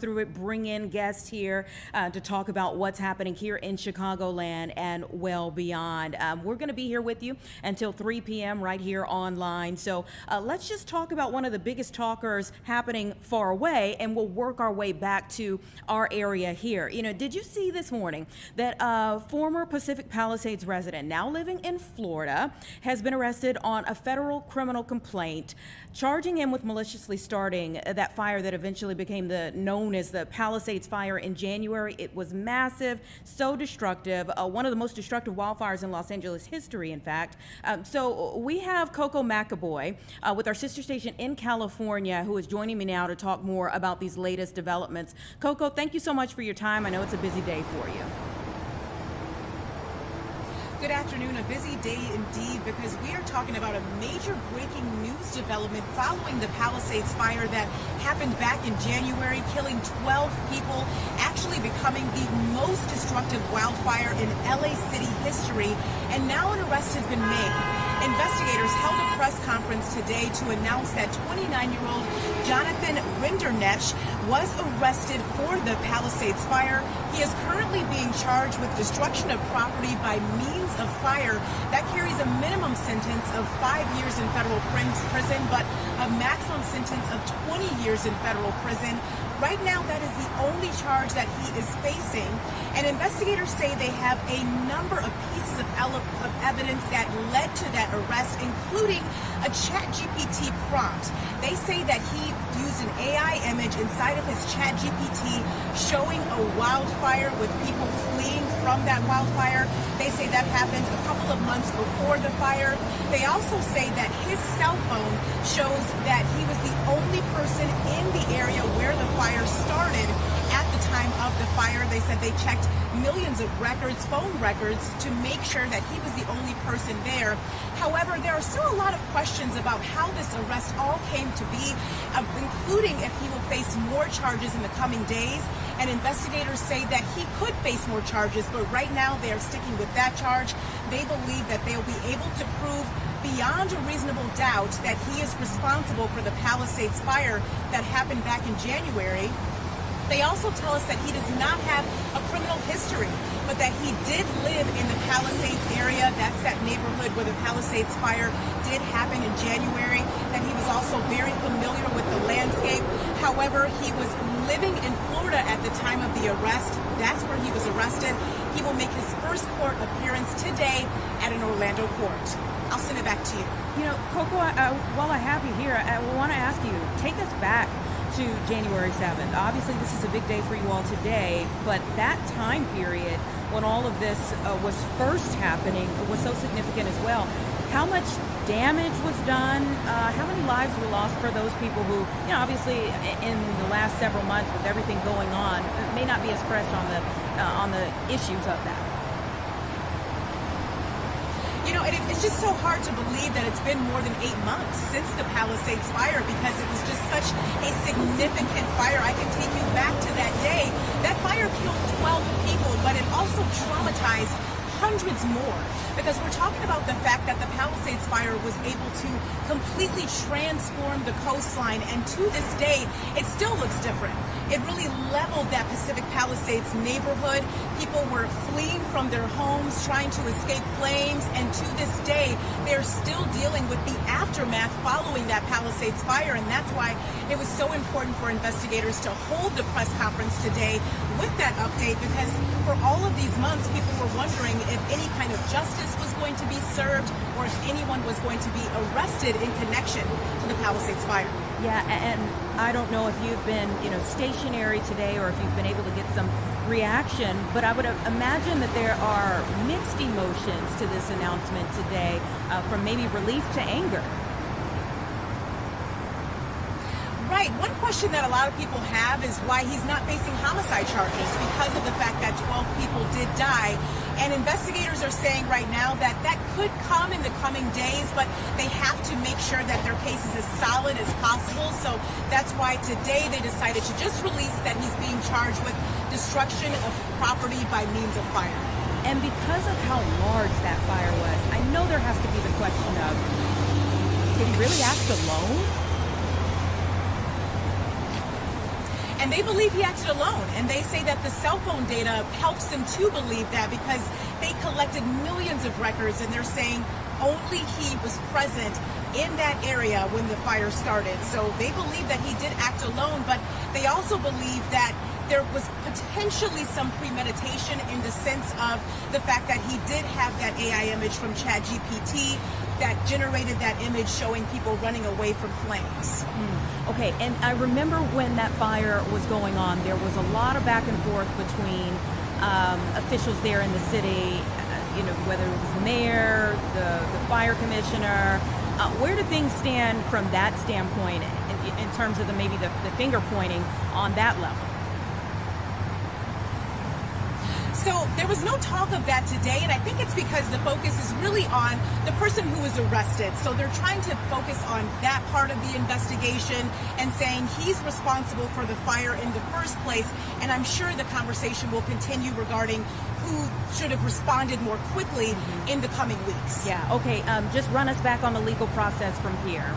through it, bring in guests here to talk about what's happening here in Chicagoland and well beyond. We're going to be here with you until 3 p.m. right here online. So let's just talk about one of the biggest talkers happening far away, and we'll work our way back to our area here. You know, did you see this morning that former Pacific Palisades resident, now living in Florida, has been arrested on a federal criminal complaint charging him with maliciously starting that fire that eventually became known as the Palisades Fire in January? It was massive, so destructive, one of the most destructive wildfires in Los Angeles history, in fact. So we have Coco McAvoy with our sister station in California, who is joining me now to talk more about these latest developments. Coco, thank you so much for your time. I know it's a busy day for you. Good afternoon. A busy day indeed, because we are talking about a major breaking news development following the Palisades fire that happened back in January, killing 12 people, actually becoming the most destructive wildfire in LA City history. And now an arrest has been made. Investigators held a press conference today to announce that 29-year-old Jonathan Rindernech was arrested for the Palisades fire. He is currently being charged with destruction of property by means of fire. That carries a minimum sentence of 5 years in federal prison, but a maximum sentence of 20 years in federal prison. Right now, that is the only charge that he is facing. And investigators say they have a number of pieces of evidence that led to that arrest, including a ChatGPT prompt. They say that he used an AI image inside of his ChatGPT showing a wildfire with people fleeing from that wildfire. They say that happened a couple of months before the fire. They also say that his cell phone shows that he was the only person in the area where the fire started at the time of the fire. They said they checked millions of records, phone records, to make sure that he was the only person there. However, there are still a lot of questions about how this arrest all came to be, including if he will face more charges in the coming days. And investigators say that he could face more charges, but right now they are sticking with that charge. They believe that they will be able to prove beyond a reasonable doubt that he is responsible for the Palisades fire that happened back in January. They also tell us that he does not have a criminal history, but that he did live in the Palisades area. That's that neighborhood where the Palisades fire did happen in January, that he was also very familiar with the landscape. However, he was living in Florida at the time of the arrest. That's where he was arrested. He will make his first court appearance today at an Orlando court. I'll send it back to you. You know, Coco, while I have you here, I want to ask you, take us back to January 7th. Obviously, this is a big day for you all today, but that time period when all of this was first happening was so significant as well. How much damage was done? How many lives were lost for those people who, you know, obviously in the last several months with everything going on, may not be as fresh on the issues of that? You know, it's just so hard to believe that it's been more than 8 months since the Palisades fire, because it was just such a significant fire. I can take you back to that day. That fire killed 12 people, but it also traumatized hundreds more, because we're talking about the fact that the Palisades fire was able to completely transform the coastline, and to this day, it still looks different. It really leveled that Pacific Palisades neighborhood. People were fleeing from their homes, trying to escape flames, and to this day, they're still dealing with the aftermath following that Palisades fire, and that's why it was so important for investigators to hold the press conference today with that update, because for all of these months, people were wondering if any kind of justice was going to be served, or if anyone was going to be arrested in connection to the Palisades fire. Yeah, and I don't know if you've been, you know, stationary today or if you've been able to get some reaction, but I would imagine that there are mixed emotions to this announcement today, from maybe relief to anger. Right. One question that a lot of people have is why he's not facing homicide charges, because of the fact that 12 people did die. And investigators are saying right now that that could come in the coming days, but they have to make sure that their case is as solid as possible. So that's why today they decided to just release that he's being charged with destruction of property by means of fire. And because of how large that fire was, I know there has to be the question of, did he really act alone? And they believe he acted alone. And they say that the cell phone data helps them to believe that because they collected millions of records, and they're saying only he was present in that area when the fire started. So they believe that he did act alone, but they also believe that there was potentially some premeditation in the sense of the fact that he did have that AI image from ChatGPT that generated that image showing people running away from flames. Okay, and I remember when that fire was going on, there was a lot of back and forth between officials there in the city, whether it was the mayor, the fire commissioner. Where do things stand from that standpoint in terms of maybe the finger pointing on that level? So there was no talk of that today, and I think it's because the focus is really on the person who was arrested. So they're trying to focus on that part of the investigation and saying he's responsible for the fire in the first place. And I'm sure the conversation will continue regarding who should have responded more quickly in the coming weeks. Yeah, okay, just run us back on the legal process from here.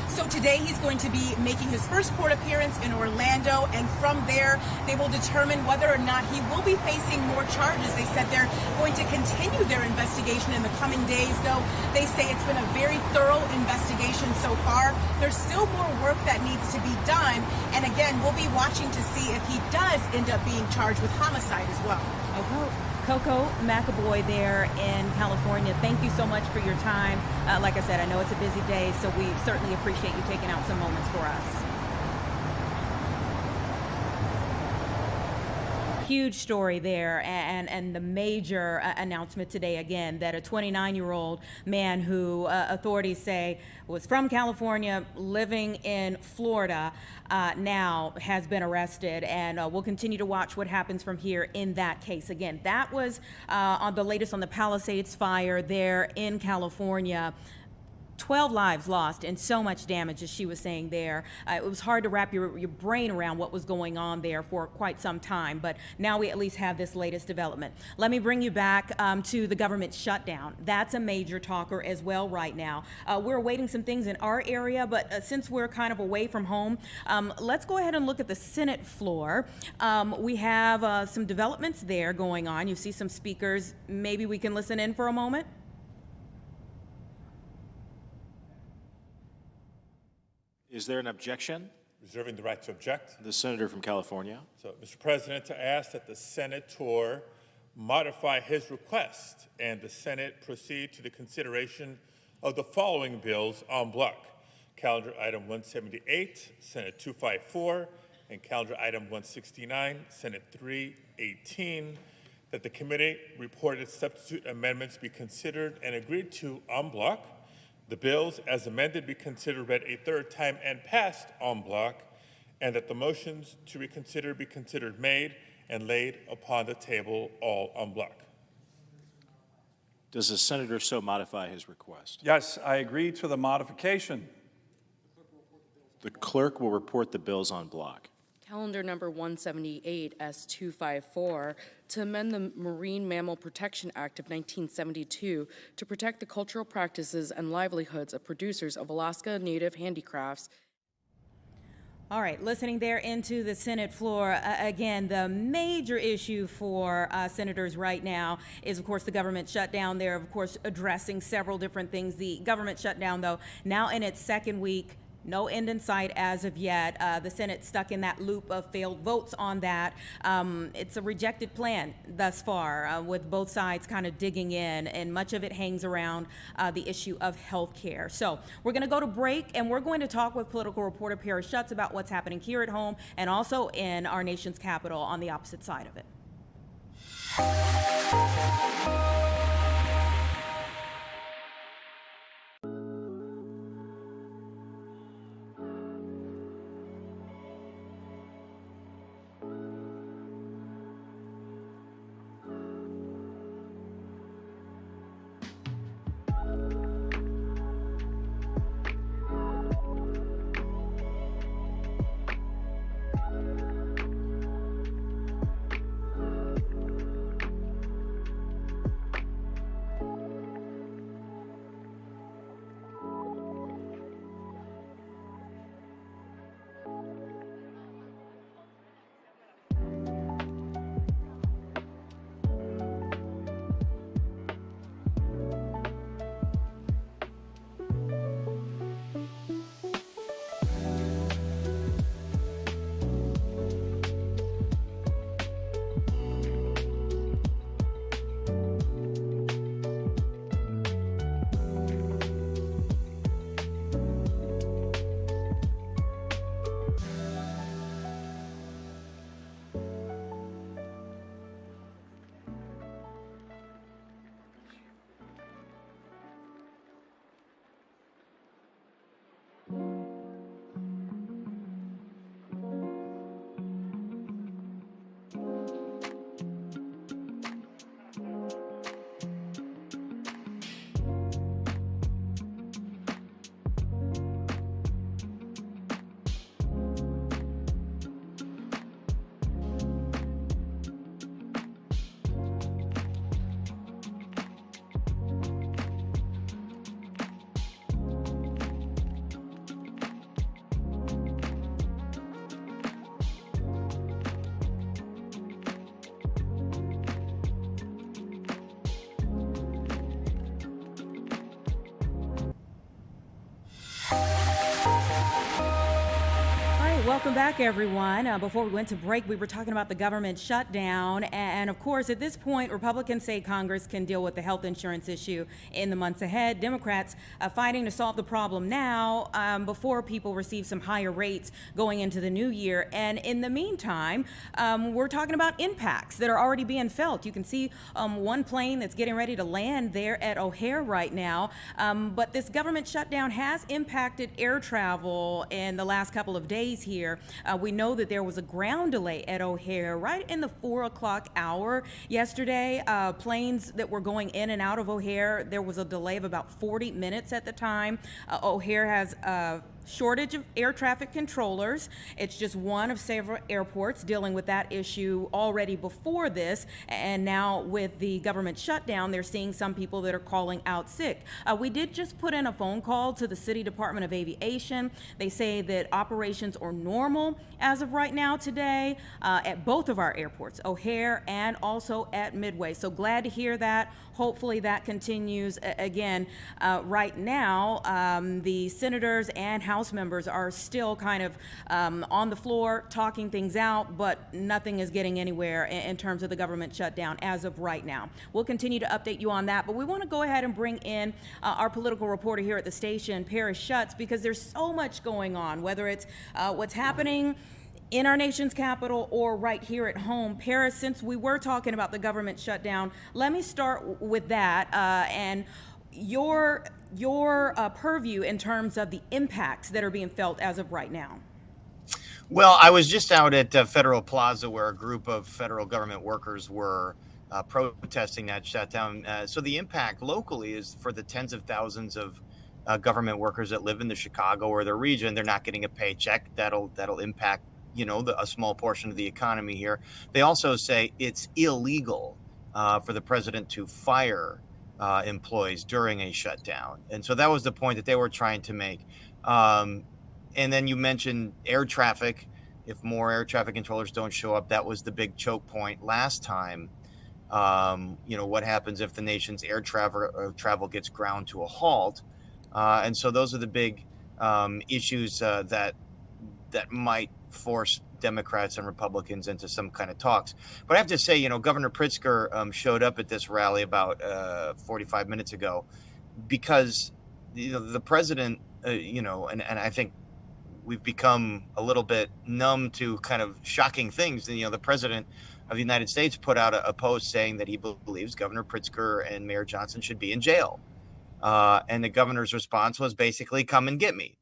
So today he's going to be making his first court appearance in Orlando, and from there they will determine whether or not he will be facing more charges. They said they're going to continue their investigation in the coming days, though they say it's been a very thorough investigation so far. There's still more work that needs to be done, and again, we'll be watching to see if he does end up being charged with homicide as well. Okay. Coco McAvoy there in California, thank you so much for your time. Like I said, I know it's a busy day, so we certainly appreciate you taking out some moments for us. Huge story there, and the major announcement today again that a 29-year-old man who authorities say was from California living in Florida now has been arrested, and we'll continue to watch what happens from here in that case. Again, that was on the latest on the Palisades fire there in California. 12 lives lost and so much damage, as she was saying there. It was hard to wrap your brain around what was going on there for quite some time, but now we at least have this latest development. Let me bring you back to the government shutdown. That's a major talker as well right now. We're awaiting some things in our area, but since we're kind of away from home, let's go ahead and look at the Senate floor. We have some developments there going on. You see some speakers. Maybe we can listen in for a moment. Is there an objection? Reserving the right to object. The senator from California. So, Mr. President, I ask that the senator modify his request and the Senate proceed to the consideration of the following bills en bloc. Calendar item 178, Senate 254, and calendar item 169, Senate 318, that the committee reported substitute amendments be considered and agreed to en bloc. The bills as amended be considered read a third time and passed en bloc, and that the motions to reconsider be considered made and laid upon the table all en bloc. Does the senator so modify his request? Yes, I agree to the modification. The clerk will report the bills en bloc. Calendar number 178 S254 to amend the Marine Mammal Protection Act of 1972 to protect the cultural practices and livelihoods of producers of Alaska Native handicrafts. All right, listening there into the Senate floor, again, the major issue for senators right now is, of course, the government shutdown. They're, of course, addressing several different things. The government shutdown, though, now in its second week. No end in sight as of yet. The Senate stuck in that loop of failed votes on that. It's a rejected plan thus far, with both sides kind of digging in, and much of it hangs around the issue of health care. So we're going to go to break, and we're going to talk with political reporter Perry Schutz about what's happening here at home and also in our nation's capital on the opposite side of it. Welcome back, everyone. Before we went to break, we were talking about the government shutdown. And of course, at this point, Republicans say Congress can deal with the health insurance issue in the months ahead. Democrats fighting to solve the problem now before people receive some higher rates going into the new year. And in the meantime, we're talking about impacts that are already being felt. You can see one plane that's getting ready to land there at O'Hare right now. But this government shutdown has impacted air travel in the last couple of days here. We know that there was a ground delay at O'Hare right in the 4 o'clock hour yesterday. Planes that were going in and out of O'Hare, there was a delay of about 40 minutes at the time. O'Hare has shortage of air traffic controllers. It's just one of several airports dealing with that issue already before this, and now with the government shutdown, they're seeing some people that are calling out sick. We did just put in a phone call to the City Department of Aviation. They say that operations are normal as of right now today at both of our airports, O'Hare and also at Midway. So glad to hear that. Hopefully that continues. Again, right now, the senators and House members are still kind of on the floor talking things out, but nothing is getting anywhere in terms of the government shutdown as of right now. We'll continue to update you on that, but we want to go ahead and bring in our political reporter here at the station, Paris Schutz, because there's so much going on, whether it's what's happening in our nation's capital or right here at home. Paris, since we were talking about the government shutdown, let me start with that and your purview in terms of the impacts that are being felt as of right now. Well, I was just out at Federal Plaza where a group of federal government workers were protesting that shutdown. So the impact locally is for the tens of thousands of government workers that live in the Chicago or the region. They're not getting a paycheck. That'll impact, a small portion of the economy here. They also say it's illegal for the president to fire employees during a shutdown. And so that was the point that they were trying to make. And then you mentioned air traffic. If more air traffic controllers don't show up, that was the big choke point last time. What happens if the nation's air travel gets ground to a halt? And so those are the big issues that might force Democrats and Republicans into some kind of talks. But I have to say, Governor Pritzker showed up at this rally about 45 minutes ago because the president, and I think we've become a little bit numb to kind of shocking things. The president of the United States put out a post saying that he believes Governor Pritzker and Mayor Johnson should be in jail. And the governor's response was basically, come and get me.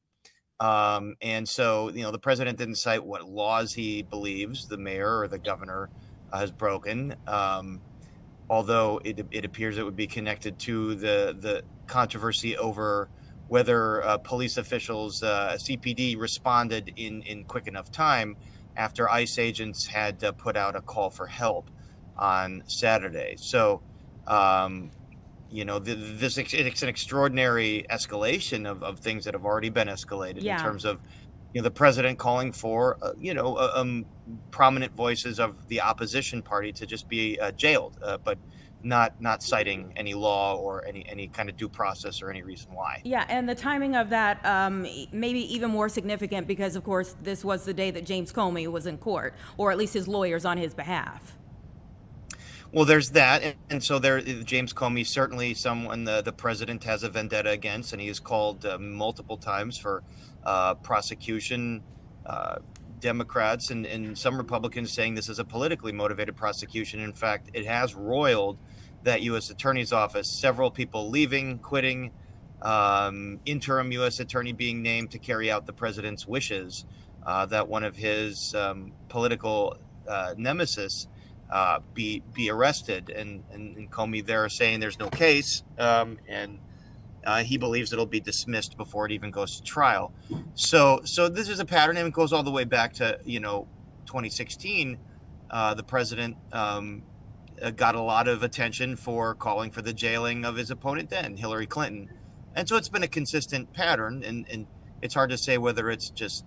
And so, the president didn't cite what laws he believes the mayor or the governor has broken, although it appears it would be connected to the controversy over whether police officials, CPD, responded in quick enough time after ICE agents had put out a call for help on Saturday. So, it's an extraordinary escalation of things that have already been escalated in terms of, the president calling for, prominent voices of the opposition party to just be jailed, but not citing any law or any kind of due process or any reason why. Yeah, and the timing of that maybe even more significant because, of course, this was the day that James Comey was in court, or at least his lawyers on his behalf. Well, there's that. And so James Comey, certainly someone the president has a vendetta against, and he is called multiple times for prosecution. Democrats and some Republicans saying this is a politically motivated prosecution. In fact, it has roiled that U.S. Attorney's office, several people leaving, quitting, interim U.S. attorney being named to carry out the president's wishes, that one of his political nemesis be arrested, and Comey there saying there's no case, and he believes it'll be dismissed before it even goes to trial. So this is a pattern, and it goes all the way back to 2016. The president got a lot of attention for calling for the jailing of his opponent then, Hillary Clinton, and so it's been a consistent pattern, and it's hard to say whether it's just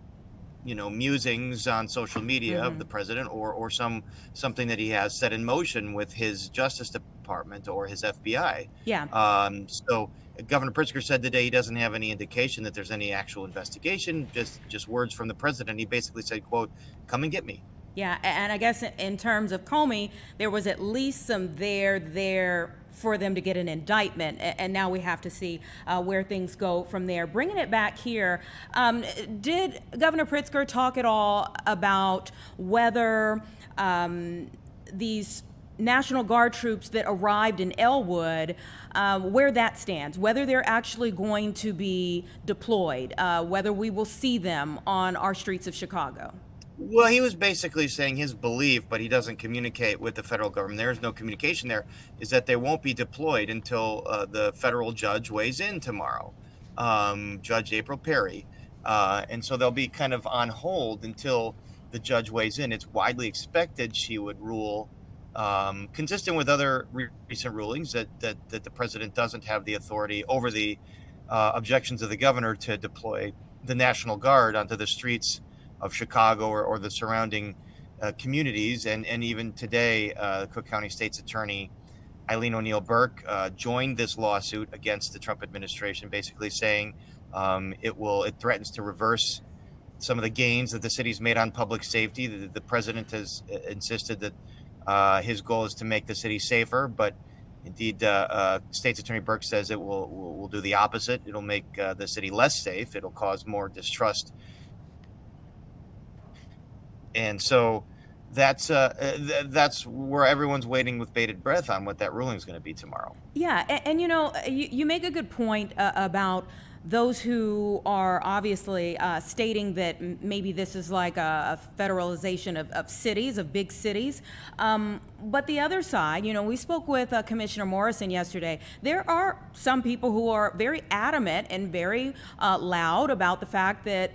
musings on social media of the president or something that he has set in motion with his Justice Department or his FBI. Yeah. So Governor Pritzker said today he doesn't have any indication that there's any actual investigation, just words from the president. He basically said, quote, "Come and get me." Yeah, and I guess in terms of Comey, there was at least some there for them to get an indictment, and now we have to see where things go from there. Bringing it back here, did Governor Pritzker talk at all about whether these National Guard troops that arrived in Elwood, where that stands, whether they're actually going to be deployed, whether we will see them on our streets of Chicago? Well, he was basically saying his belief, but he doesn't communicate with the federal government. There is no communication there, is that they won't be deployed until the federal judge weighs in tomorrow, Judge April Perry. And so they'll be kind of on hold until the judge weighs in. It's widely expected she would rule, consistent with other recent rulings, that the president doesn't have the authority over the objections of the governor to deploy the National Guard onto the streets of Chicago or the surrounding communities. And even today, Cook County State's Attorney Eileen O'Neill Burke joined this lawsuit against the Trump administration, basically saying it threatens to reverse some of the gains that the city's made on public safety. The president has insisted that his goal is to make the city safer, but indeed, State's Attorney Burke says it will do the opposite. It'll make the city less safe. It'll cause more distrust. And so that's where everyone's waiting with bated breath on what that ruling is going to be tomorrow. Yeah, and you make a good point about those who are obviously stating that maybe this is like a federalization of cities, of big cities. But the other side, we spoke with Commissioner Morrison yesterday. There are some people who are very adamant and very loud about the fact that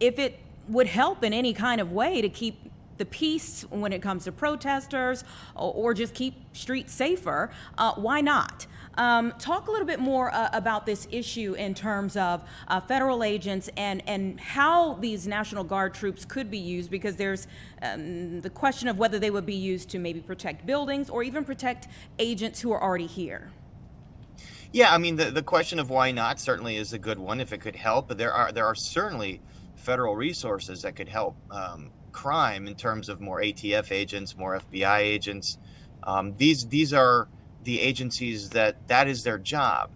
if it would help in any kind of way to keep the peace when it comes to protesters or just keep streets safer, why not? Talk a little bit more about this issue in terms of federal agents and how these National Guard troops could be used, because there's the question of whether they would be used to maybe protect buildings or even protect agents who are already here. Yeah, I mean, the question of why not certainly is a good one if it could help, but there are certainly federal resources that could help crime in terms of more ATF agents, more FBI agents. These are the agencies that is their job.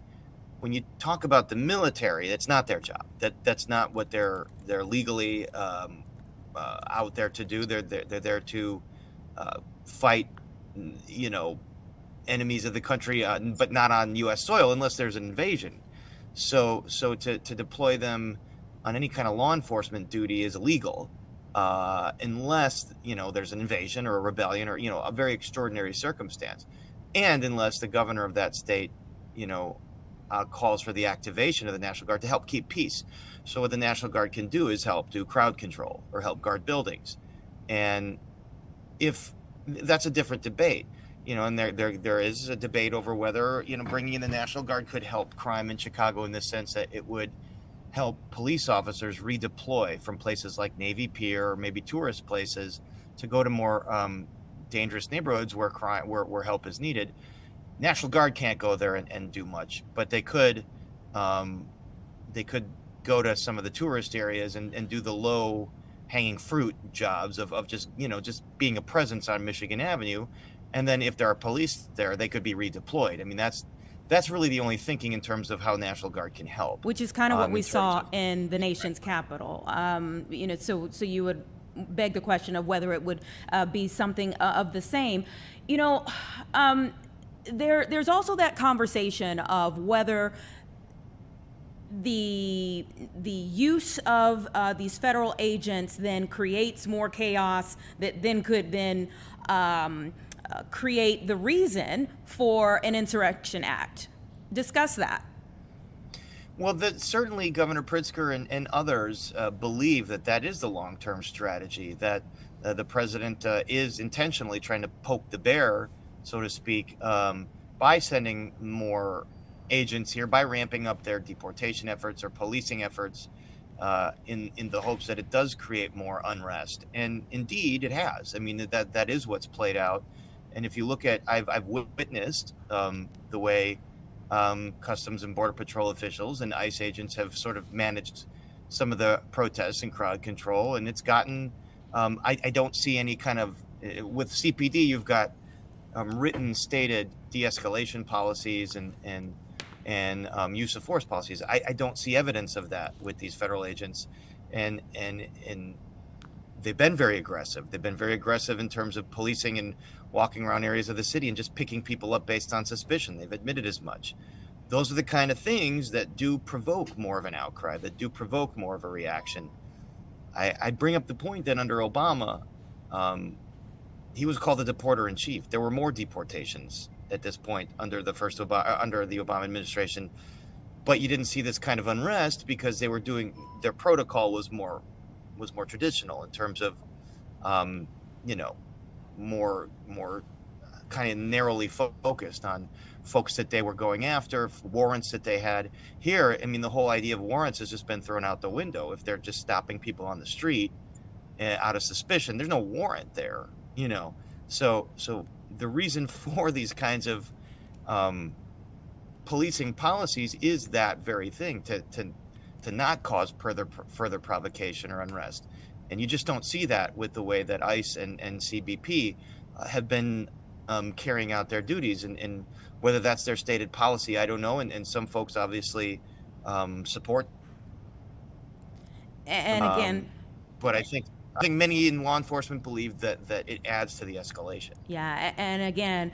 When you talk about the military, that's not their job. That's not what they're legally out there to do. They're there to fight, enemies of the country, but not on U.S. soil unless there's an invasion. So to deploy them on any kind of law enforcement duty is illegal, unless there's an invasion or a rebellion or a very extraordinary circumstance, and unless the governor of that state calls for the activation of the National Guard to help keep peace. So what the National Guard can do is help do crowd control or help guard buildings, and if that's a different debate. And there is a debate over whether bringing in the National Guard could help crime in Chicago in the sense that it would help police officers redeploy from places like Navy Pier or maybe tourist places to go to more dangerous neighborhoods where help is needed. National Guard can't go there and do much, but they could go to some of the tourist areas and do the low hanging fruit jobs of just being a presence on Michigan Avenue. And then if there are police there, they could be redeployed. I mean, that's really the only thinking in terms of how National Guard can help. Which is kind of what we saw in the nation's capital. So you would beg the question of whether it would be something of the same. There's also that conversation of whether the use of these federal agents then creates more chaos that then could create the reason for an insurrection act. Discuss that. Well, certainly Governor Pritzker and others believe that is the long-term strategy, that the president is intentionally trying to poke the bear, so to speak, by sending more agents here, by ramping up their deportation efforts or policing efforts in the hopes that it does create more unrest. And indeed, it has. I mean, that is what's played out. And if you look at, I've witnessed the way Customs and Border Patrol officials and ICE agents have sort of managed some of the protests and crowd control, and it's gotten. I don't see any kind of with CPD. You've got written, stated de-escalation policies and use of force policies. I don't see evidence of that with these federal agents, and they've been very aggressive. They've been very aggressive in terms of policing and walking around areas of the city and just picking people up based on suspicion. They've admitted as much. Those are the kind of things that do provoke more of an outcry, that do provoke more of a reaction. I bring up the point that under Obama, he was called the deporter in chief. There were more deportations at this point under the Obama administration, but you didn't see this kind of unrest because they were doing, their protocol was more traditional in terms of, more kind of narrowly focused on folks that they were going after, warrants that they had. Here, I mean, the whole idea of warrants has just been thrown out the window. If they're just stopping people on the street out of suspicion, there's no warrant there, So the reason for these kinds of policing policies is that very thing, to not cause further provocation or unrest. And you just don't see that with the way that ICE and CBP have been carrying out their duties. And whether that's their stated policy, I don't know. And some folks obviously support. And again, but I think many in law enforcement believe that it adds to the escalation. yeah, and again,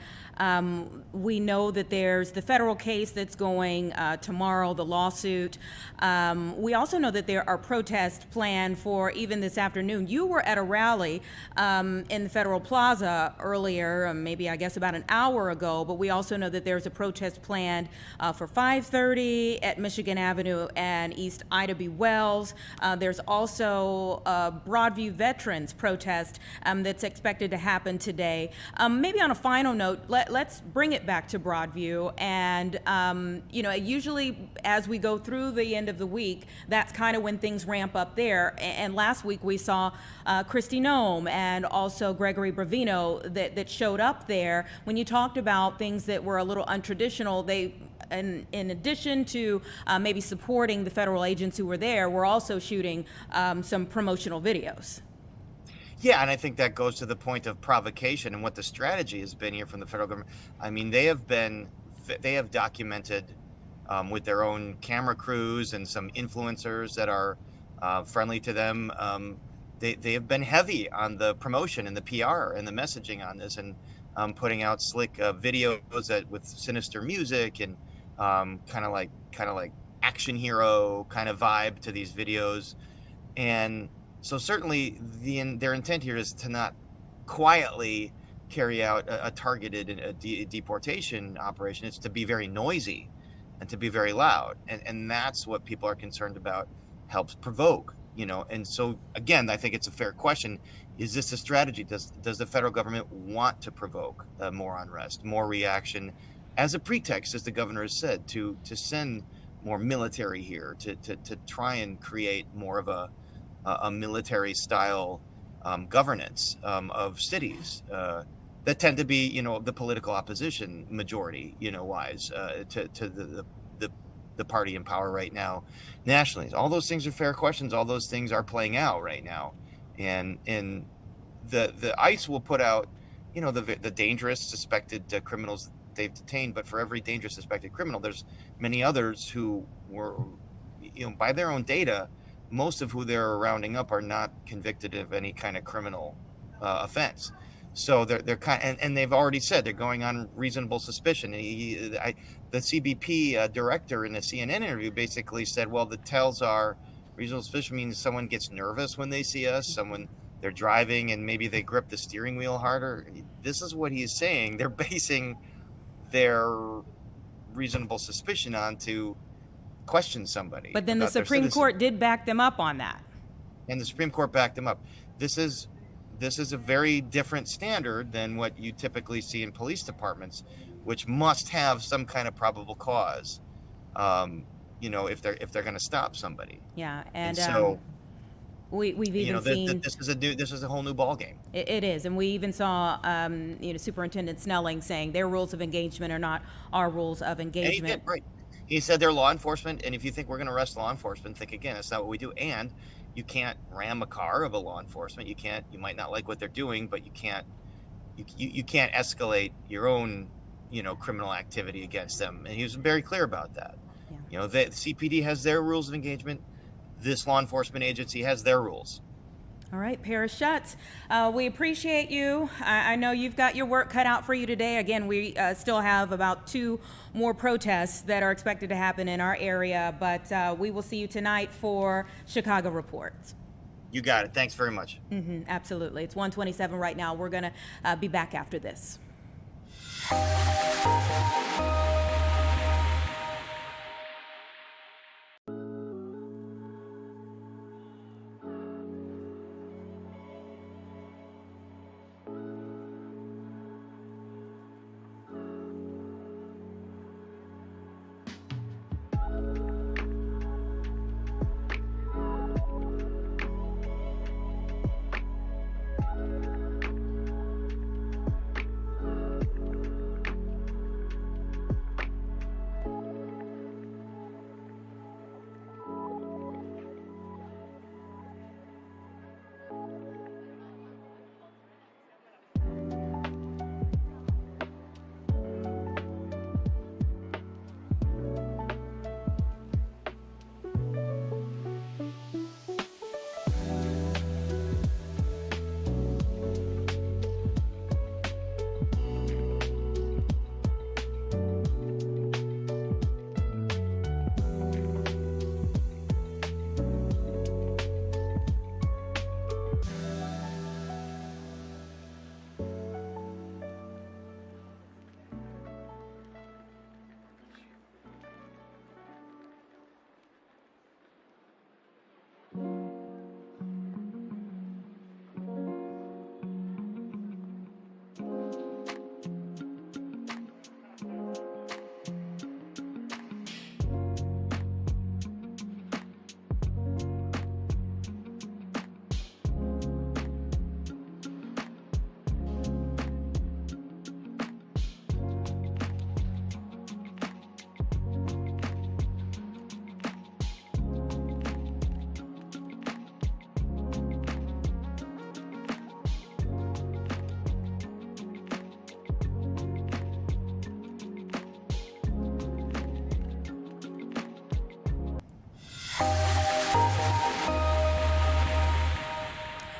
we know that there's the federal case that's going tomorrow, the lawsuit. We also know that there are protests planned for even this afternoon. You were at a rally in the Federal Plaza earlier, maybe I guess about an hour ago, but we also know that there's a protest planned for 5:30 at Michigan Avenue and East Ida B. Wells. There's also a Broadview Veterans protest that's expected to happen today. Maybe on a final note, let's bring it back to Broadview. And, usually as we go through the end of the week, that's kind of when things ramp up there. And last week we saw Kristi Noem and also Gregory Bravino that showed up there. When you talked about things that were a little untraditional, in addition to maybe supporting the federal agents who were there, we're also shooting some promotional videos. Yeah, and I think that goes to the point of provocation and what the strategy has been here from the federal government. I mean, they have documented with their own camera crews and some influencers that are friendly to them. They have been heavy on the promotion and the PR and the messaging on this, and putting out slick videos with sinister music and kind of like action hero kind of vibe to these videos. And so certainly their intent here is to not quietly carry out a targeted deportation operation. It's to be very noisy and to be very loud. And that's what people are concerned about, helps provoke, And so, again, I think it's a fair question. Is this a strategy? Does the federal government want to provoke more unrest, more reaction, as a pretext, as the governor has said, to send more military here, to try and create more of a military style governance of cities that tend to be, the political opposition majority, wise to the party in power right now nationally? All those things are fair questions. All those things are playing out right now, and the ICE will put out, the dangerous suspected criminals they've detained, but for every dangerous suspected criminal, there's many others who were, by their own data, most of who they're rounding up are not convicted of any kind of criminal offense. So they're and they've already said they're going on reasonable suspicion. The CBP director in a CNN interview basically said, well, the tells are reasonable suspicion means someone gets nervous when they see us, they're driving and maybe they grip the steering wheel harder. This is what he's saying. They're basing their reasonable suspicion on to question somebody. But then the Supreme Court did back them up on that. And the Supreme Court backed them up. This is a very different standard than what you typically see in police departments, which must have some kind of probable cause, if they're going to stop somebody. Yeah, and so We've even seen this is a whole new ballgame. it is, and we even saw Superintendent Snelling saying their rules of engagement are not our rules of And he engagement. did, right. He said they're law enforcement, and if you think we're going to arrest law enforcement, think again. That's not what we do. And you can't ram a car of a law enforcement. You might not like what they're doing, but you can't escalate your own, criminal activity against them. And he was very clear about that. Yeah. The CPD has their rules of engagement. This law enforcement agency has their rules. All right, Paris Schutz, we appreciate you. I know you've got your work cut out for you today. Again, we still have about 2 more protests that are expected to happen in our area, but we will see you tonight for Chicago Reports. You got it. Thanks very much. Absolutely. It's 1:27 right now. We're going to be back after this.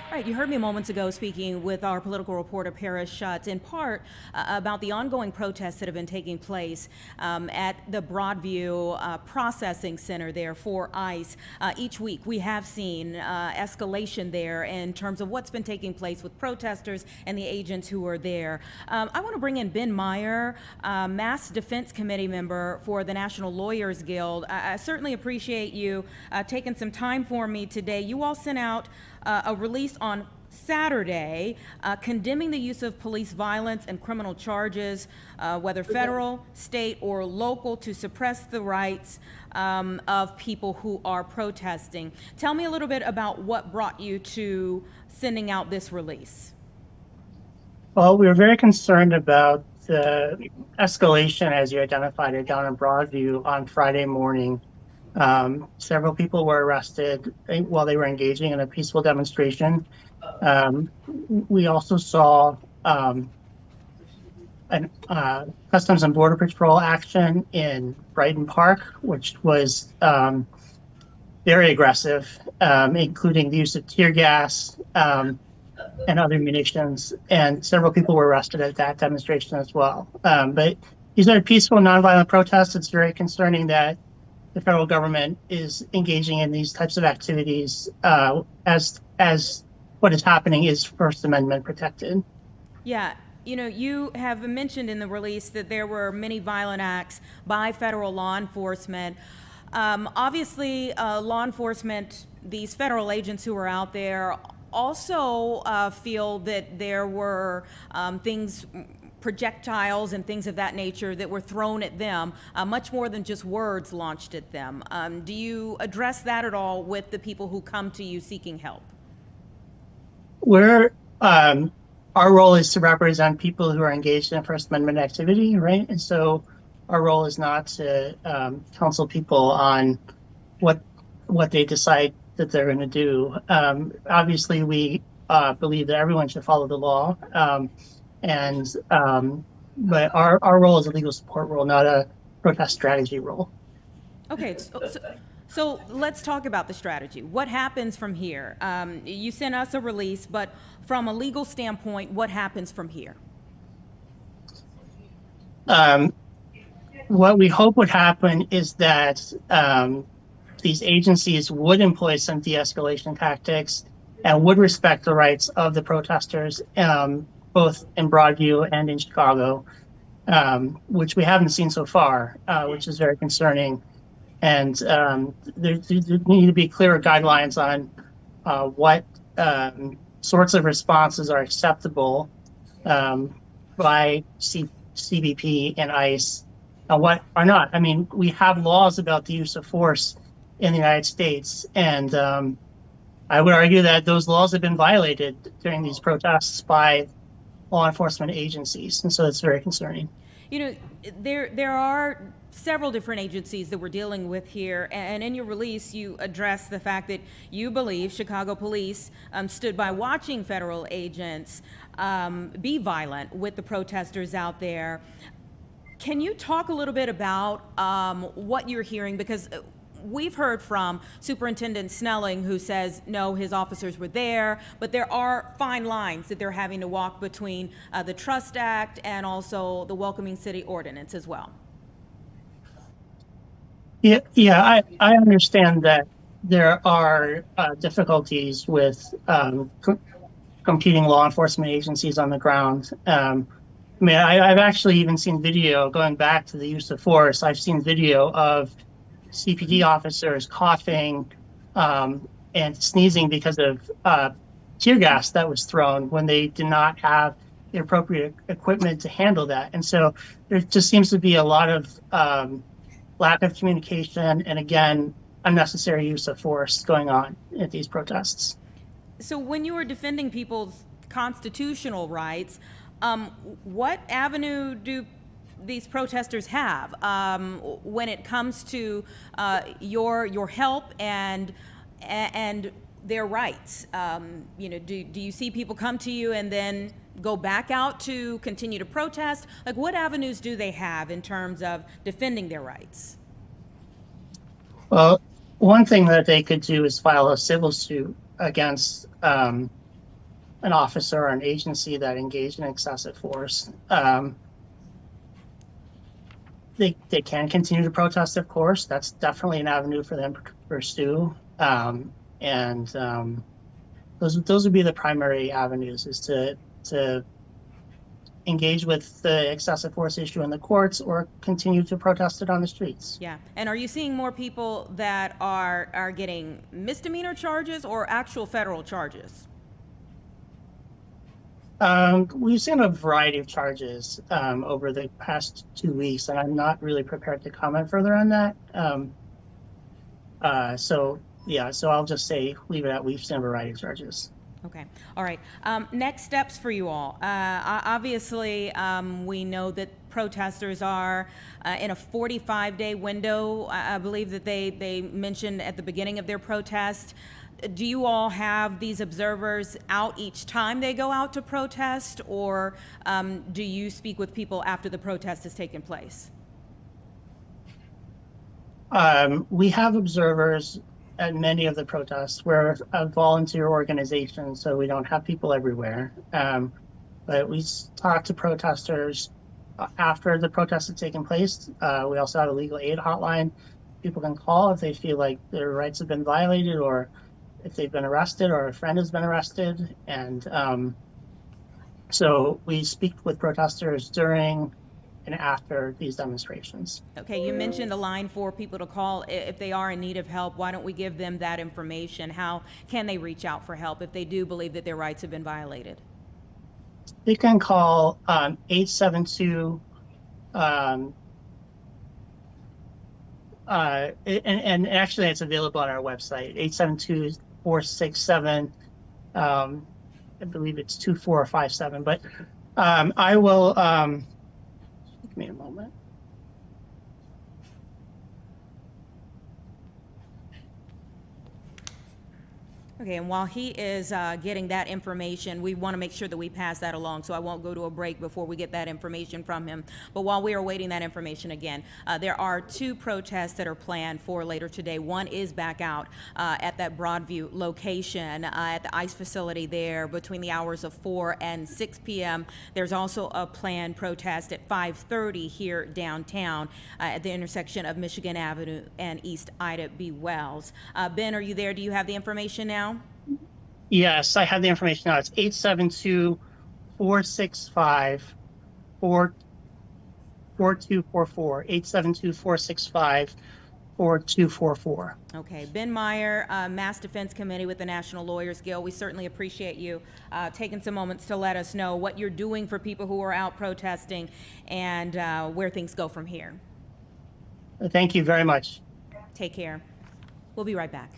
Right, you heard me moments ago speaking with our political reporter, Paris Schutz, in part about the ongoing protests that have been taking place at the Broadview Processing Center there for ICE. Each week we have seen escalation there in terms of what's been taking place with protesters and the agents who are there. I want to bring in Ben Meyer, Mass Defense Committee member for the National Lawyers Guild. I certainly appreciate you taking some time for me today. You all sent out a release on Saturday condemning the use of police violence and criminal charges, whether federal, state, or local, to suppress the rights of people who are protesting. Tell me a little bit about what brought you to sending out this release. Well, we were very concerned about the escalation, as you identified it, down in Broadview on Friday morning. Several people were arrested while they were engaging in a peaceful demonstration. We also saw Customs and Border Patrol action in Brighton Park, which was very aggressive, including the use of tear gas and other munitions. And several people were arrested at that demonstration as well. But these are peaceful, nonviolent protests. It's very concerning that the federal government is engaging in these types of activities as what is happening is First Amendment protected. Yeah, you have mentioned in the release that there were many violent acts by federal law enforcement. Obviously, law enforcement, these federal agents who are out there, also feel that there were things projectiles and things of that nature that were thrown at them, much more than just words launched at them. Do you address that at all with the people who come to you seeking help? Our role is to represent people who are engaged in First Amendment activity, right? And so our role is not to counsel people on what they decide that they're going to do. Obviously, we believe that everyone should follow the law, but our role is a legal support role, not a protest strategy role. Okay, so let's talk about the strategy. What happens from here? You sent us a release, but from a legal standpoint, what happens from here? What we hope would happen is that these agencies would employ some de-escalation tactics and would respect the rights of the protesters, both in Broadview and in Chicago, which we haven't seen so far, which is very concerning. And there need to be clearer guidelines on what sorts of responses are acceptable by CBP and ICE and what are not. I mean, we have laws about the use of force in the United States, and I would argue that those laws have been violated during these protests by law enforcement agencies, and so it's very concerning. You know, there are several different agencies that we're dealing with here, and in your release you address the fact that you believe Chicago police stood by watching federal agents be violent with the protesters out there. Can you talk a little bit about what you're hearing? Because we've heard from Superintendent Snelling, who says, no, his officers were there, but there are fine lines that they're having to walk between the Trust Act and also the Welcoming City Ordinance as well. Yeah, I understand that there are difficulties with competing law enforcement agencies on the ground. I mean, I've actually even seen video, going back to the use of force, I've seen video of CPD officers coughing and sneezing because of tear gas that was thrown when they did not have the appropriate equipment to handle that. And so there just seems to be a lot of lack of communication and, again, unnecessary use of force going on at these protests. So when you were defending people's constitutional rights, what avenue do these protesters have when it comes to your help and their rights? You know, do you see people come to you and then go back out to continue to protest? Like, what avenues do they have in terms of defending their rights? Well, one thing that they could do is file a civil suit against an officer or an agency that engaged in excessive force. They can continue to protest, of course. That's definitely an avenue for them to pursue. Those would be the primary avenues, is to engage with the excessive force issue in the courts or continue to protest it on the streets. Yeah, and are you seeing more people that are getting misdemeanor charges or actual federal charges? We've seen a variety of charges over the past 2 weeks, and I'm not really prepared to comment further on that. So I'll just leave it at we've seen a variety of charges. Okay. All right. Next steps for you all. Obviously, we know that protesters are in a 45-day window. I believe that they mentioned at the beginning of their protest. Do you all have these observers out each time they go out to protest, or do you speak with people after the protest has taken place? We have observers at many of the protests. We're a volunteer organization, so we don't have people everywhere. But we talk to protesters after the protests have taken place. We also have a legal aid hotline. People can call if they feel like their rights have been violated, or if they've been arrested, or a friend has been arrested. And so we speak with protesters during and after these demonstrations. Okay, you mentioned a line for people to call if they are in need of help. Why don't we give them that information? How can they reach out for help if they do believe that their rights have been violated? They can call 872 and actually it's available on our website, 872-467 I believe it's 2457, but I will give me a moment. Okay, and while he is getting that information, we want to make sure that we pass that along, so I won't go to a break before we get that information from him. But while we are waiting that information again, there are 2 protests that are planned for later today. One is back out at that Broadview location at the ICE facility there between the hours of 4 and 6 p.m. There's also a planned protest at 5:30 here downtown at the intersection of Michigan Avenue and East Ida B. Wells. Ben, are you there? Do you have the information now? Yes, I have the information now. It's 872-465-4244. 872-465-4244. Okay, Ben Meyer, Mass Defense Committee with the National Lawyers Guild. We certainly appreciate you taking some moments to let us know what you're doing for people who are out protesting and where things go from here. Thank you very much. Take care. We'll be right back.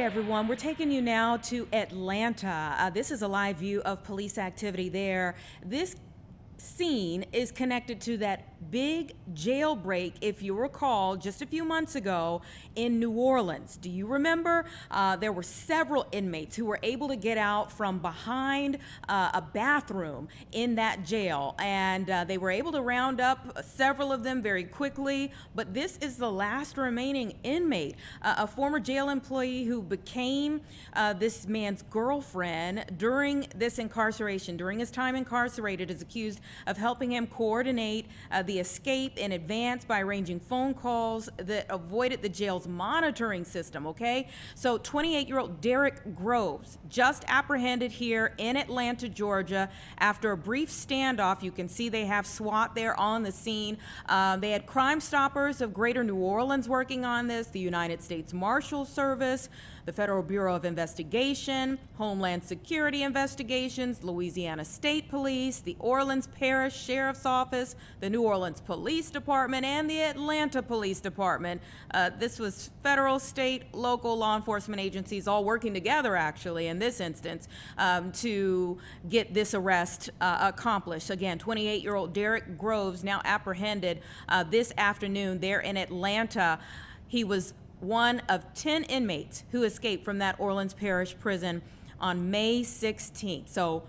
Everyone, we're taking you now to Atlanta. This is a live view of police activity there. This scene is connected to that big jailbreak, if you recall, just a few months ago in New Orleans. Do you remember? There were several inmates who were able to get out from behind a bathroom in that jail, and they were able to round up several of them very quickly, but this is the last remaining inmate, a former jail employee who became this man's girlfriend during this incarceration. During his time incarcerated, is accused of helping him coordinate the escape in advance by arranging phone calls that avoided the jail's monitoring system, okay? So 28-year-old Derek Groves just apprehended here in Atlanta, Georgia, after a brief standoff. You can see they have SWAT there on the scene. They had Crime Stoppers of Greater New Orleans working on this, the United States Marshal Service, the Federal Bureau of Investigation, Homeland Security Investigations, Louisiana State Police, the Orleans Parish Sheriff's Office, the New Orleans Police Department, and the Atlanta Police Department. This was federal, state, local law enforcement agencies all working together, actually, in this instance, to get this arrest accomplished. Again, 28-year-old Derek Groves now apprehended this afternoon there in Atlanta. He was one of 10 inmates who escaped from that Orleans Parish prison on May 16th. So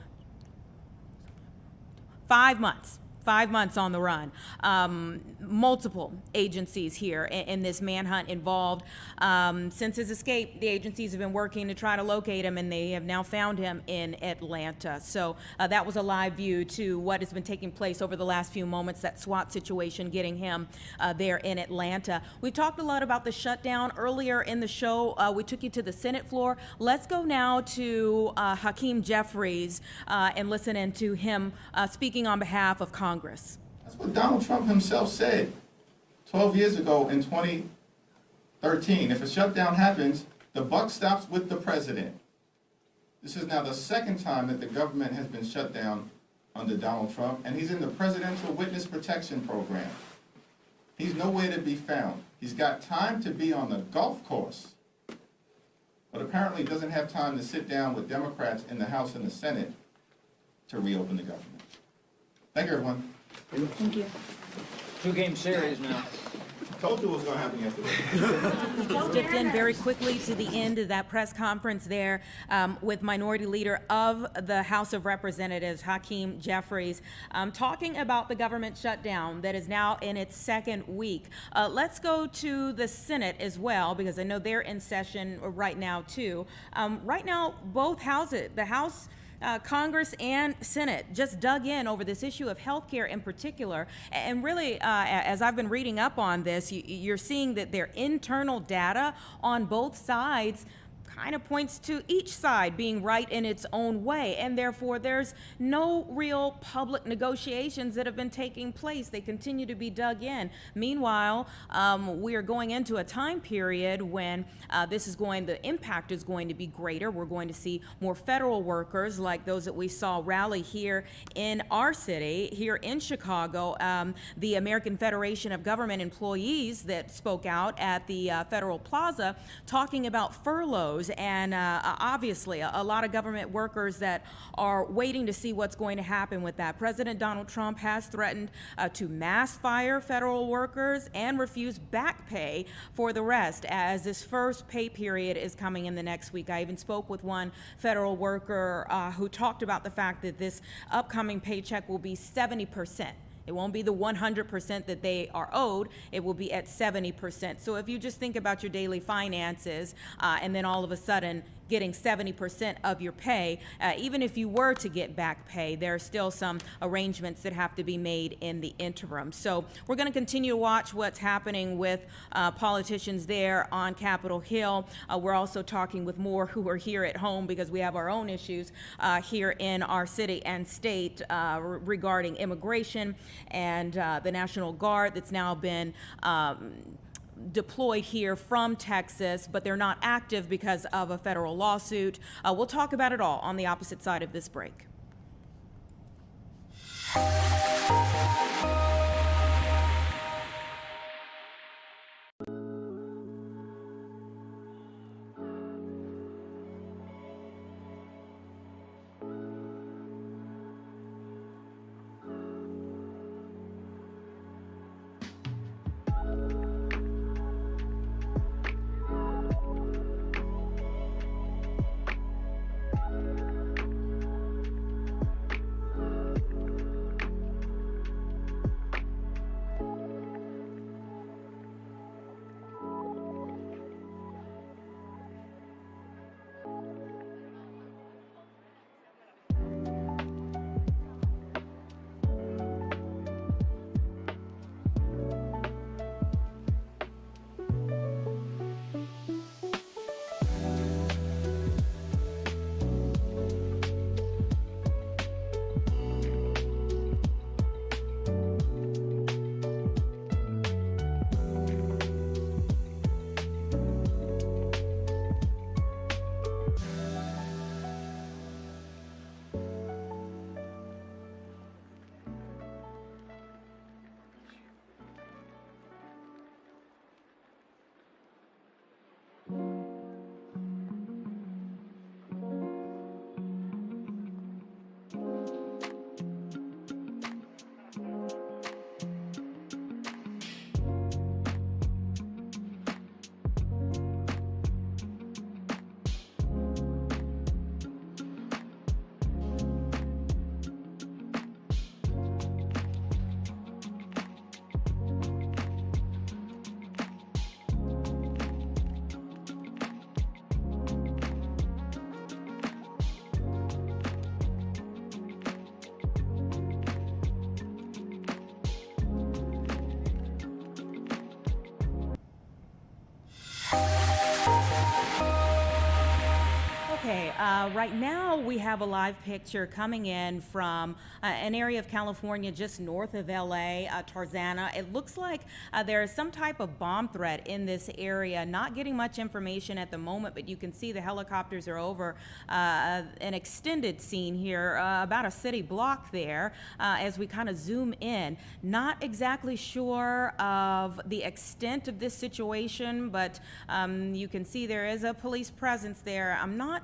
5 months. 5 months on the run. Multiple agencies here in this manhunt involved. Since his escape, the agencies have been working to try to locate him, and they have now found him in Atlanta. So that was a live view to what has been taking place over the last few moments, that SWAT situation getting him there in Atlanta. We talked a lot about the shutdown earlier in the show. We took you to the Senate floor. Let's go now to Hakeem Jeffries and listen in to him speaking on behalf of Congress. That's what Donald Trump himself said 12 years ago in 2013. If a shutdown happens, the buck stops with the president. This is now the second time that the government has been shut down under Donald Trump, and he's in the Presidential Witness Protection Program. He's nowhere to be found. He's got time to be on the golf course, but apparently doesn't have time to sit down with Democrats in the House and the Senate to reopen the government. Thank you, everyone. Thank you. 2-game series now. Told you what was going to happen yesterday. Dipped in very quickly to the end of that press conference there with Minority Leader of the House of Representatives, Hakeem Jeffries, talking about the government shutdown that is now in its second week. Let's go to the Senate as well, because I know they're in session right now, too. Right now, both houses, the House, Congress and Senate, just dug in over this issue of health care in particular. And really, as I've been reading up on this, you're seeing that their internal data on both sides kind of points to each side being right in its own way, and therefore there's no real public negotiations that have been taking place. They continue to be dug in. Meanwhile, we are going into a time period when the impact is going to be greater. We're going to see more federal workers like those that we saw rally here in our city, here in Chicago. The American Federation of Government Employees that spoke out at the Federal Plaza talking about furloughs, and obviously a lot of government workers that are waiting to see what's going to happen with that. President Donald Trump has threatened to mass fire federal workers and refuse back pay for the rest, as this first pay period is coming in the next week. I even spoke with one federal worker who talked about the fact that this upcoming paycheck will be 70%. It won't be the 100% that they are owed. It will be at 70%. So if you just think about your daily finances and then all of a sudden getting 70% of your pay, even if you were to get back pay, there are still some arrangements that have to be made in the interim. So we're going to continue to watch what's happening with politicians there on Capitol Hill. We're also talking with more who are here at home because we have our own issues here in our city and state regarding immigration and the National Guard that's now been deployed here from Texas, but they're not active because of a federal lawsuit. We'll talk about it all on the opposite side of this break. Okay, right now we have a live picture coming in from an area of California just north of LA, Tarzana. It looks like there is some type of bomb threat in this area. Not getting much information at the moment, but you can see the helicopters are over an extended scene here, about a city block there, as we kind of zoom in. Not exactly sure of the extent of this situation, but you can see there is a police presence there. I'm not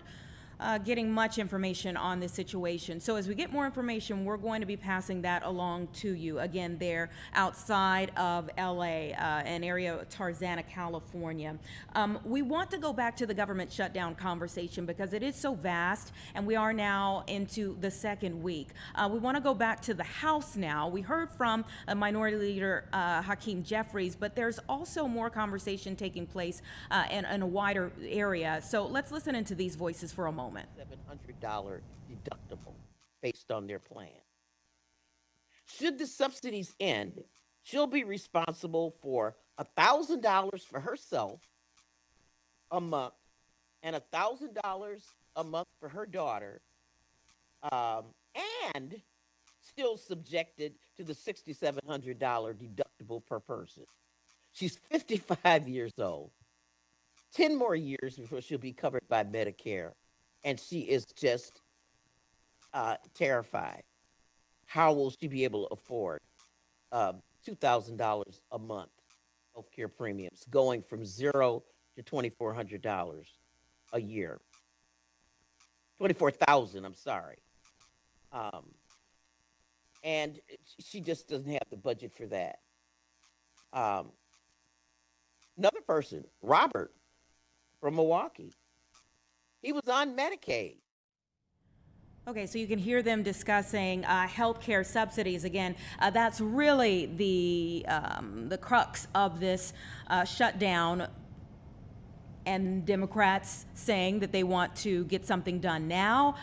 getting much information on this situation. So as we get more information, we're going to be passing that along to you. Again, they're outside of LA, an area of Tarzana, California. We want to go back to the government shutdown conversation because it is so vast, and we are now into the second week. We want to go back to the House now. We heard from Minority Leader Hakeem Jeffries, but there's also more conversation taking place in a wider area. So let's listen into these voices for a moment. $700 deductible based on their plan. Should the subsidies end, she'll be responsible for $1,000 for herself a month and $1,000 a month for her daughter, and still subjected to the $6,700 deductible per person. She's 55 years old. 10 more years before she'll be covered by Medicare. And she is just terrified. How will she be able to afford $2,000 a month healthcare premiums, going from $0 to $2,400 a year? 24,000, I'm sorry. And she just doesn't have the budget for that. Another person, Robert from Milwaukee. He was on Medicaid. Okay, so you can hear them discussing healthcare subsidies. Again, that's really the crux of this shutdown. And Democrats saying that they want to get something done now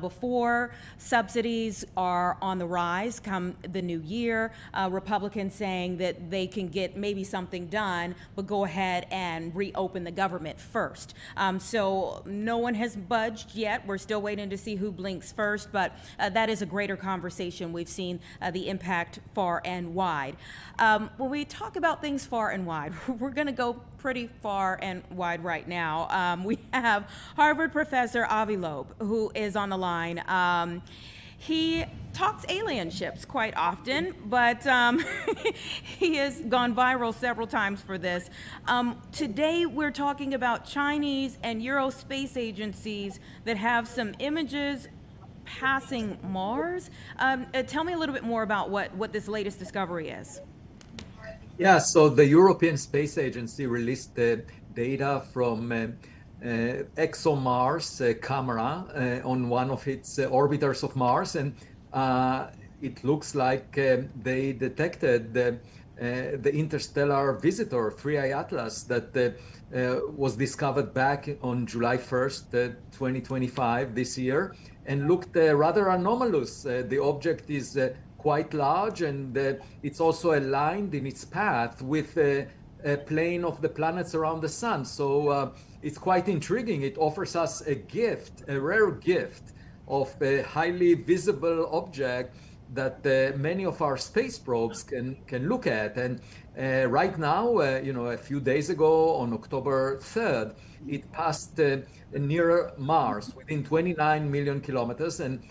before subsidies are on the rise come the new year. Republicans saying that they can get maybe something done, but go ahead and reopen the government first. So no one has budged yet. We're still waiting to see who blinks first, but that is a greater conversation. We've seen the impact far and wide. When we talk about things far and wide, we're going to go pretty far and wide right now. We have Harvard professor Avi Loeb, who is on the line. He talks alien ships quite often, but he has gone viral several times for this. Today, we're talking about Chinese and Euro space agencies that have some images passing Mars. Tell me a little bit more about what this latest discovery is. Yeah, so the European Space Agency released the data from ExoMars camera on one of its orbiters of Mars, and it looks like they detected the interstellar visitor 3I Atlas that was discovered back on July 1st, 2025 this year, and looked rather anomalous. The object is quite large, and it's also aligned in its path with a plane of the planets around the sun. So it's quite intriguing. It offers us a gift, a rare gift of a highly visible object that many of our space probes can look at. And right now, a few days ago, on October 3rd, it passed near Mars within 29 million kilometers, and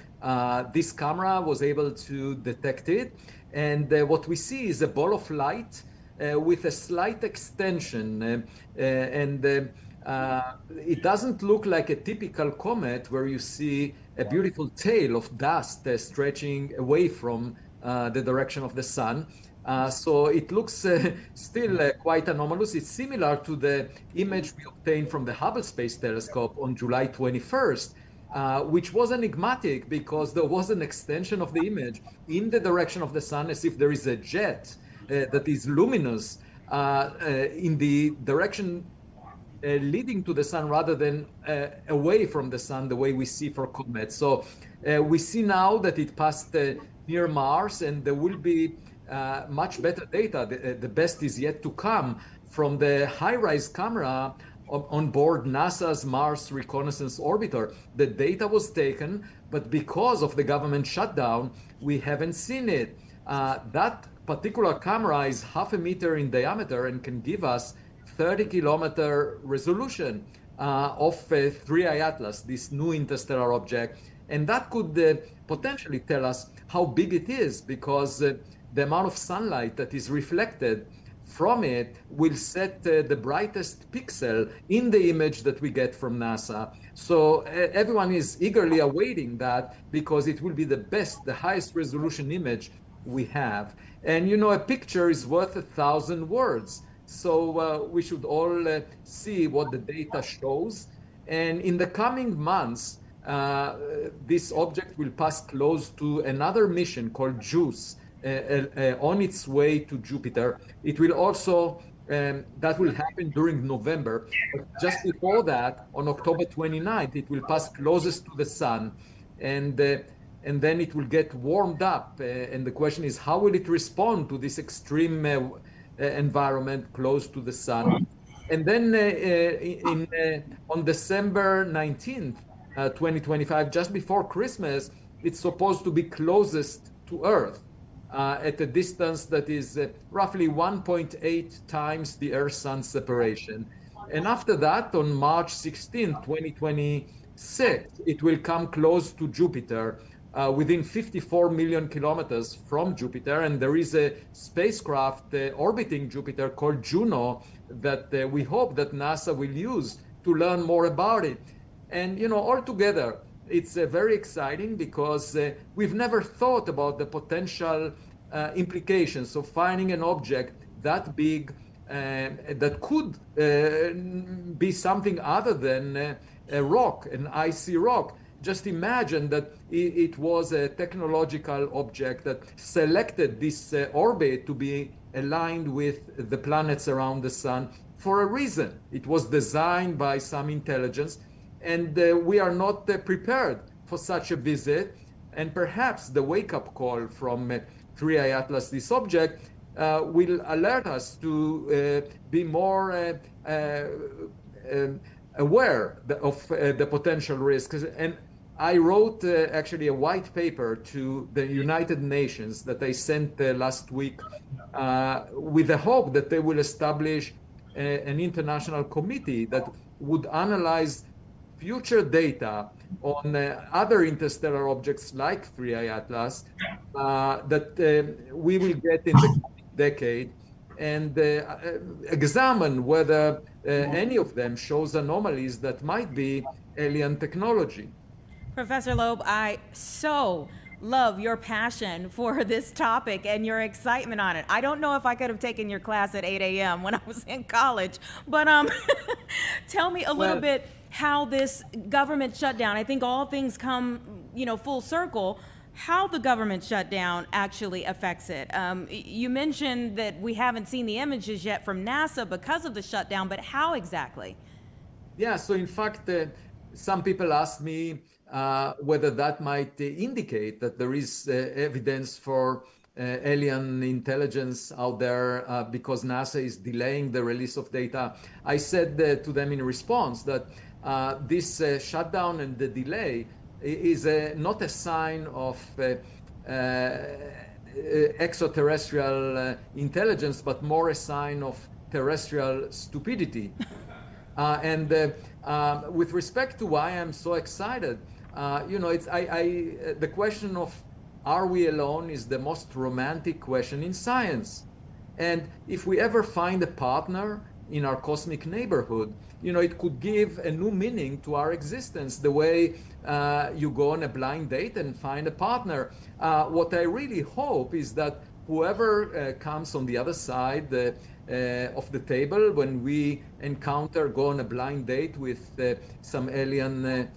this camera was able to detect it. And what we see is a ball of light with a slight extension, and it doesn't look like a typical comet where you see a beautiful tail of dust stretching away from the direction of the sun. So it looks still quite anomalous. It's similar to the image we obtained from the Hubble Space Telescope on July 21st, which was enigmatic because there was an extension of the image in the direction of the sun, as if there is a jet that is luminous in the direction leading to the sun rather than away from the sun, the way we see for comets. So we see now that it passed near Mars, and there will be much better data. The best is yet to come from the high-rise camera on board NASA's Mars Reconnaissance Orbiter. The data was taken, but because of the government shutdown, we haven't seen it. That particular camera is 0.5 meter in diameter and can give us 30-kilometer resolution of 3I Atlas, this new interstellar object. And that could potentially tell us how big it is, because the amount of sunlight that is reflected from it will set the brightest pixel in the image that we get from NASA. So everyone is eagerly awaiting that, because it will be the best, the highest resolution image we have. And you know, a picture is worth 1,000 words. So we should all see what the data shows. And in the coming months, this object will pass close to another mission called JUICE on its way to Jupiter. It will also, that will happen during November. But just before that, on October 29th, it will pass closest to the sun. And then it will get warmed up. And the question is, how will it respond to this extreme environment close to the sun? And then on December 19th, 2025, just before Christmas, it's supposed to be closest to Earth at a distance that is roughly 1.8 times the Earth-Sun separation. And after that, on March 16th, 2026, it will come close to Jupiter, within 54 million kilometers from Jupiter. And there is a spacecraft orbiting Jupiter called Juno that we hope that NASA will use to learn more about it. And, you know, altogether, it's very exciting, because we've never thought about the potential implications of finding an object that big that could be something other than a rock, an icy rock. Just imagine that it was a technological object that selected this orbit to be aligned with the planets around the sun for a reason. It was designed by some intelligence, and we are not prepared for such a visit. And perhaps the wake-up call from 3I Atlas, this object, will alert us to be more aware of the potential risks. And I wrote actually a white paper to the United Nations that I sent last week with the hope that they will establish an international committee that would analyze future data on other interstellar objects like 3I Atlas that we will get in the decade, and examine whether any of them shows anomalies that might be alien technology. Professor Loeb, I so love your passion for this topic and your excitement on it. I don't know if I could have taken your class at 8 a.m. when I was in college, but tell me a little bit how this government shutdown, I think all things come, you know, full circle, how the government shutdown actually affects it. You mentioned that we haven't seen the images yet from NASA because of the shutdown, but how exactly? Yeah, so in fact, some people asked me whether that might indicate that there is evidence for alien intelligence out there because NASA is delaying the release of data. I said to them in response that this shutdown and the delay is not a sign of extraterrestrial intelligence, but more a sign of terrestrial stupidity. And with respect to why I'm so excited, you know, it's the question of are we alone is the most romantic question in science. And if we ever find a partner in our cosmic neighborhood, you know, it could give a new meaning to our existence, the way you go on a blind date and find a partner. What I really hope is that whoever comes on the other side of the table when we go on a blind date with some alien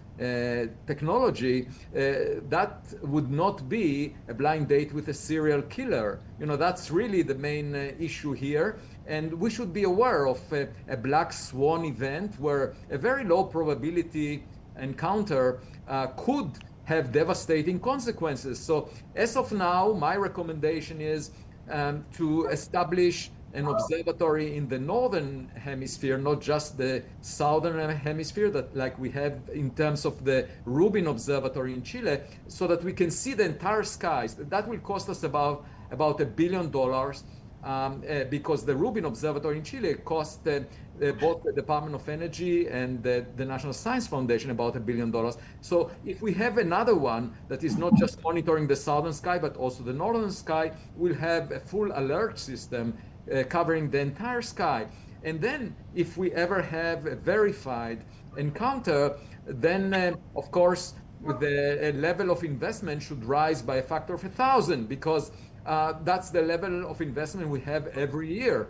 technology, that would not be a blind date with a serial killer. You know, that's really the main issue here. And we should be aware of a black swan event where a very low probability encounter could have devastating consequences. So as of now, my recommendation is to establish an observatory in the northern hemisphere, not just the southern hemisphere, that like we have in terms of the Rubin Observatory in Chile, so that we can see the entire skies. That will cost us about $1 billion. Because the Rubin Observatory in Chile cost both the Department of Energy and the National Science Foundation about $1 billion. So if we have another one that is not just monitoring the southern sky, but also the northern sky, we'll have a full alert system covering the entire sky. And then if we ever have a verified encounter, then of course, the level of investment should rise by a factor of 1,000, because that's the level of investment we have every year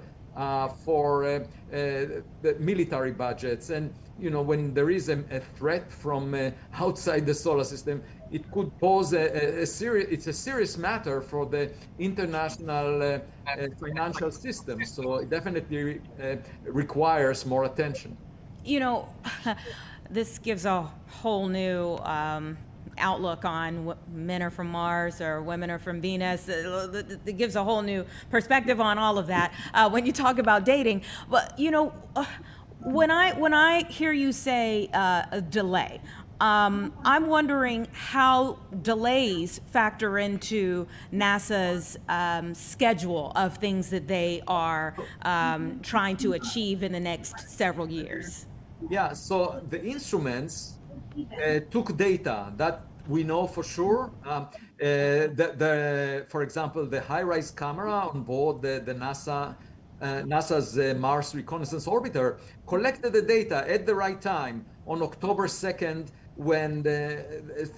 for the military budgets. And when there is a threat from outside the solar system, it could pose it's a serious matter for the international financial system. So it definitely requires more attention. This gives a whole new outlook on men are from Mars or women are from Venus. It gives a whole new perspective on all of that when you talk about dating. But when I hear you say a delay, I'm wondering how delays factor into NASA's schedule of things that they are trying to achieve in the next several years. Yeah, so the instruments took data that we know for sure. For example, the high-rise camera on board the NASA's Mars Reconnaissance Orbiter collected the data at the right time on October 2nd when the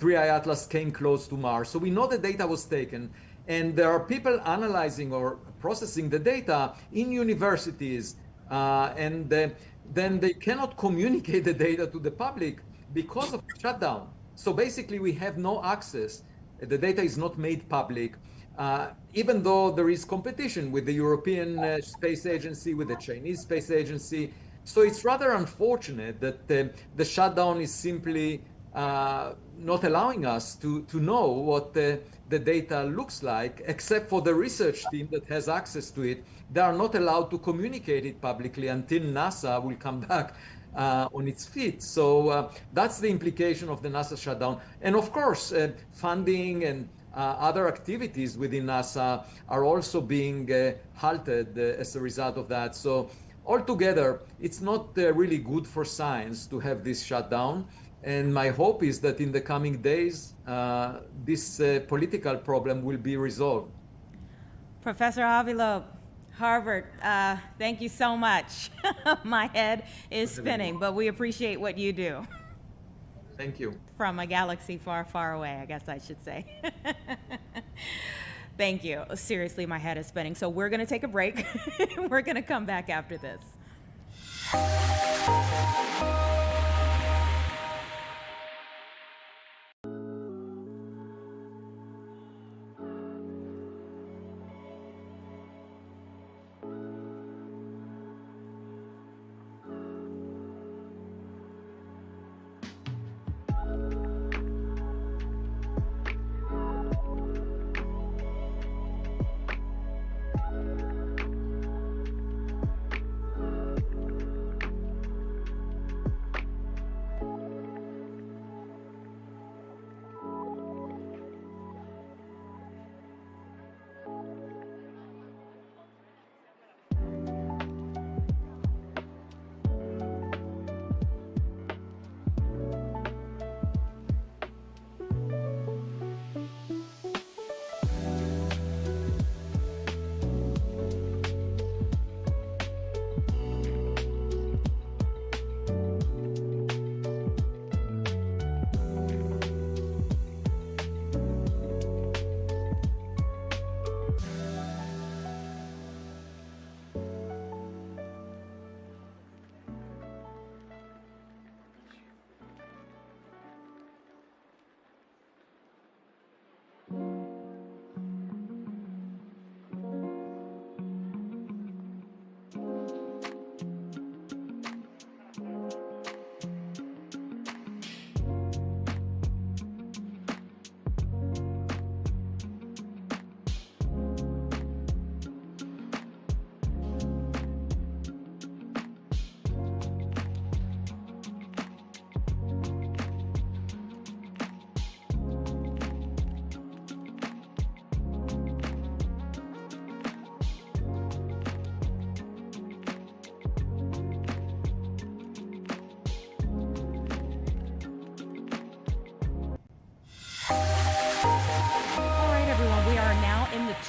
3I Atlas came close to Mars. So we know the data was taken. And there are people analyzing or processing the data in universities. And then they cannot communicate the data to the public because of the shutdown. So basically, we have no access. The data is not made public, even though there is competition with the European Space Agency, with the Chinese Space Agency. So it's rather unfortunate that the shutdown is simply not allowing us to know what the data looks like, except for the research team that has access to it. They are not allowed to communicate it publicly until NASA will come back on its feet. So that's the implication of the NASA shutdown. And of course, funding and other activities within NASA are also being halted as a result of that. So altogether, it's not really good for science to have this shutdown. And my hope is that in the coming days, this political problem will be resolved. Professor Avi Loeb, Harvard, thank you so much. My head is spinning, but we appreciate what you do. Thank you. From a galaxy far, far away, I guess I should say. Thank you. Seriously, my head is spinning. So we're going to take a break. We're going to come back after this.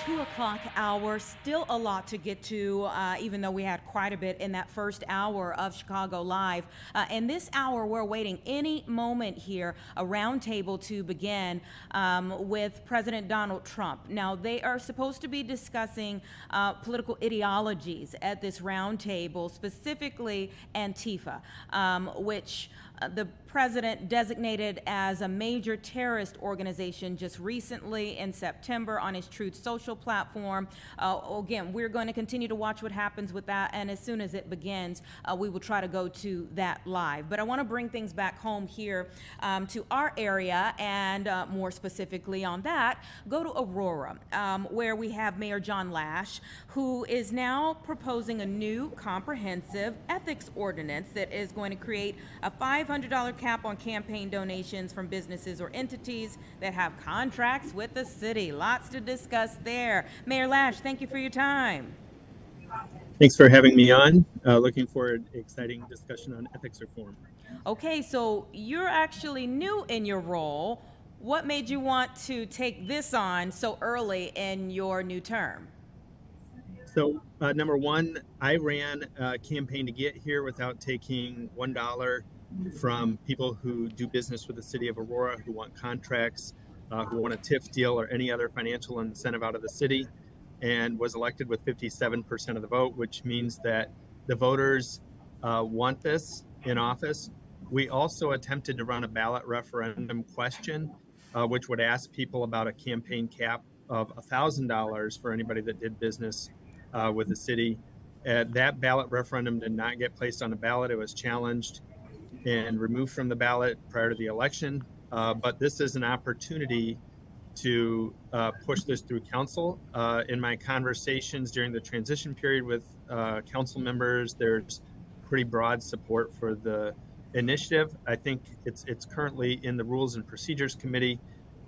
2 o'clock hour. Still a lot to get to, even though we had quite a bit in that first hour of Chicago Live. In this hour, we're waiting any moment here, a roundtable to begin with President Donald Trump. Now, they are supposed to be discussing political ideologies at this roundtable, specifically Antifa, which the president designated as a major terrorist organization just recently in September on his Truth Social platform. Again, we're going to continue to watch what happens with that, and as soon as it begins, we will try to go to that live. But I want to bring things back home here to our area, and more specifically on that, go to Aurora, where we have Mayor John Lash, who is now proposing a new comprehensive ethics ordinance that is going to create a $500 cap on campaign donations from businesses or entities that have contracts with the city. Lots to discuss there. Mayor Lash, thank you for your time. Thanks for having me on. Looking forward to exciting discussion on ethics reform. Okay, so you're actually new in your role. What made you want to take this on so early in your new term? So number one, I ran a campaign to get here without taking $1 from people who do business with the city of Aurora, who want contracts, who want a TIF deal or any other financial incentive out of the city, and was elected with 57% of the vote, which means that the voters want this in office. We also attempted to run a ballot referendum question, which would ask people about a campaign cap of $1,000 for anybody that did business with the city. That ballot referendum did not get placed on the ballot. It was challenged and removed from the ballot prior to the election. But this is an opportunity to push this through council. In my conversations during the transition period with council members, there's pretty broad support for the initiative. I think it's currently in the Rules and Procedures Committee,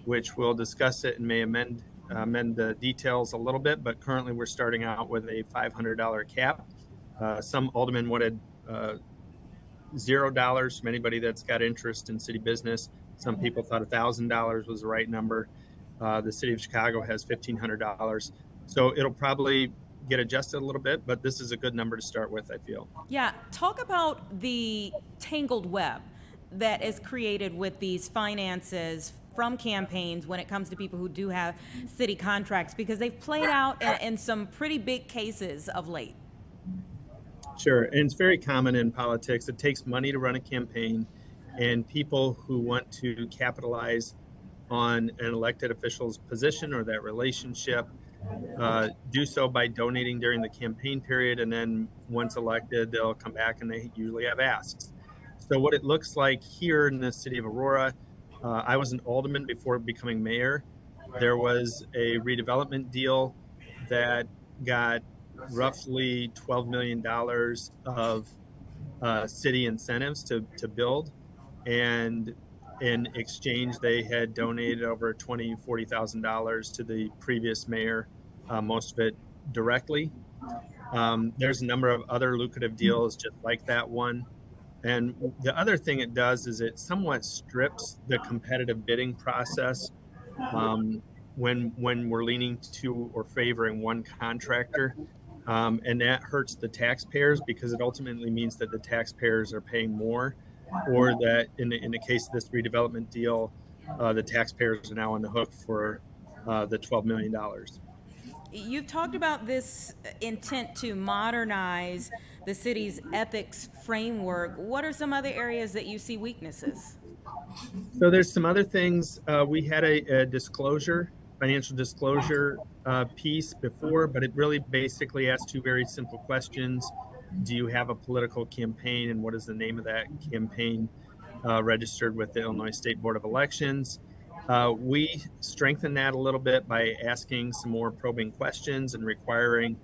which will discuss it and may amend the details a little bit, but currently we're starting out with a $500 cap. Some aldermen wanted $0 from anybody that's got interest in city business. Some people thought $1,000 was the right number. The city of Chicago has $1,500. So it'll probably get adjusted a little bit, but this is a good number to start with, I feel. Yeah, talk about the tangled web that is created with these finances from campaigns when it comes to people who do have city contracts, because they've played out in some pretty big cases of late. Sure, and it's very common in politics. It takes money to run a campaign, and people who want to capitalize on an elected official's position or that relationship do so by donating during the campaign period, and then once elected, they'll come back and they usually have asks. So what it looks like here in the city of Aurora, I was an alderman before becoming mayor. There was a redevelopment deal that got roughly $12 million of city incentives to build. And in exchange, they had donated over $20,000, $40,000 to the previous mayor, most of it directly. There's a number of other lucrative deals just like that one. And the other thing it does is it somewhat strips the competitive bidding process when we're leaning to or favoring one contractor. And that hurts the taxpayers because it ultimately means that the taxpayers are paying more, or that in the case of this redevelopment deal, the taxpayers are now on the hook for the $12 million. You've talked about this intent to modernize the city's ethics framework. What are some other areas that you see weaknesses? So there's some other things. We had a financial disclosure piece before, but it really basically asks two very simple questions. Do you have a political campaign, and what is the name of that campaign registered with the Illinois State Board of Elections? We strengthened that a little bit by asking some more probing questions and requiring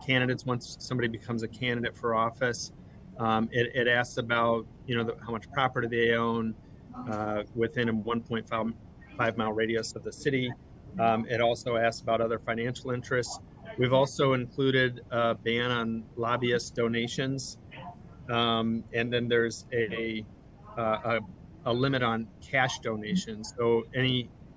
candidates, once somebody becomes a candidate for office, it asks about how much property they own within a 1.5 mile radius of the city. It also asks about other financial interests. We've also included a ban on lobbyist donations, and then there's a limit on cash donations. So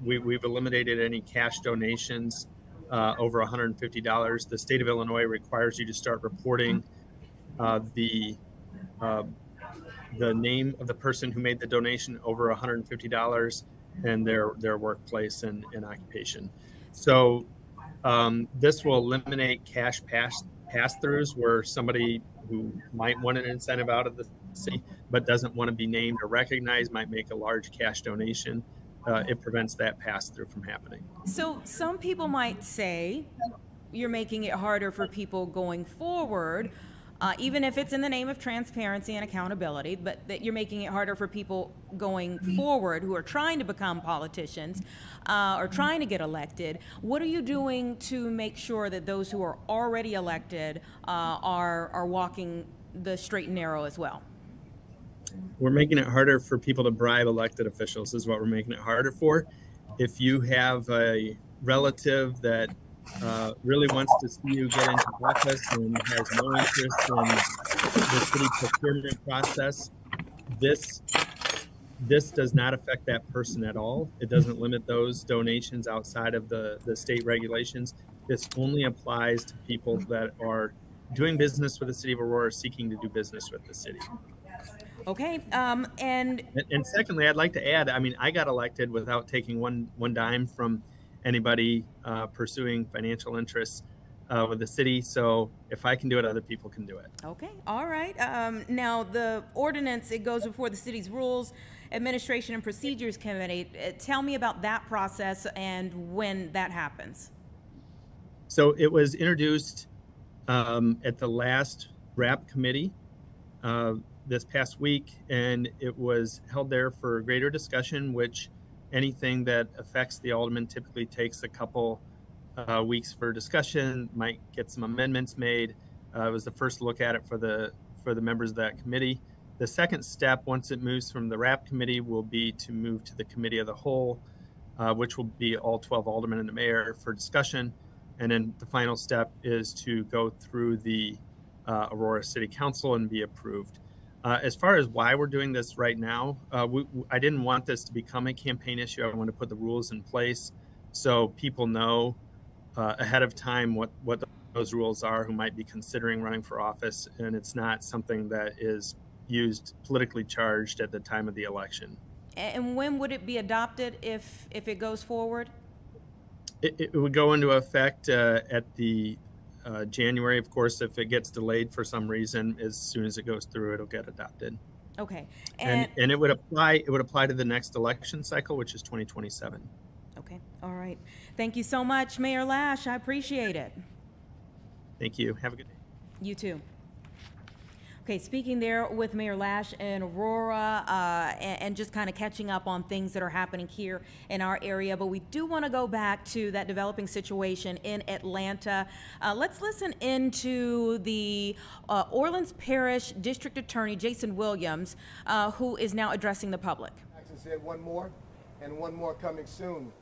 we've eliminated any cash donations over $150. The state of Illinois requires you to start reporting the name of the person who made the donation over $150 and their workplace and occupation. So this will eliminate cash pass-throughs where somebody who might want an incentive out of the city but doesn't want to be named or recognized might make a large cash donation. It prevents that pass-through from happening. So some people might say you're making it harder for people going forward, even if it's in the name of transparency and accountability, but that you're making it harder for people going forward who are trying to become politicians or trying to get elected. What are you doing to make sure that those who are already elected are walking the straight and narrow as well? We're making it harder for people to bribe elected officials is what we're making it harder for. If you have a relative that really wants to see you get into office and has no interest in the city procurement process, this does not affect that person at all. It doesn't limit those donations outside of the state regulations. This only applies to people that are doing business with the city of Aurora, seeking to do business with the city. Okay, and secondly, I'd like to add, I mean, I got elected without taking one dime from anybody pursuing financial interests with the city. So if I can do it, other people can do it. Okay, all right. Now, the ordinance, it goes before the city's Rules, Administration, and Procedures Committee. Tell me about that process and when that happens. So it was introduced at the last RAP committee this past week, and it was held there for greater discussion, which anything that affects the alderman typically takes a couple weeks for discussion, might get some amendments made. It was the first look at it for the members of that committee. The second step, once it moves from the RAP committee, will be to move to the committee of the whole, which will be all 12 aldermen and the mayor for discussion. And then the final step is to go through the Aurora City Council and be approved. As far as why we're doing this right now, I didn't want this to become a campaign issue. I want to put the rules in place so people know ahead of time what those rules are who might be considering running for office, and it's not something that is used politically charged at the time of the election. And when would it be adopted if it goes forward? It would go into effect at the January. Of course, if it gets delayed for some reason, as soon as it goes through, it'll get adopted. Okay. And it would apply to the next election cycle, which is 2027. Okay. All right. Thank you so much, Mayor Lash. I appreciate it. Thank you. Have a good day. You too. Okay, speaking there with Mayor Lash in Aurora and just kind of catching up on things that are happening here in our area. But we do want to go back to that developing situation in Atlanta. Let's listen into the Orleans Parish District Attorney, Jason Williams, who is now addressing the public. Jackson said one more and one more coming soon.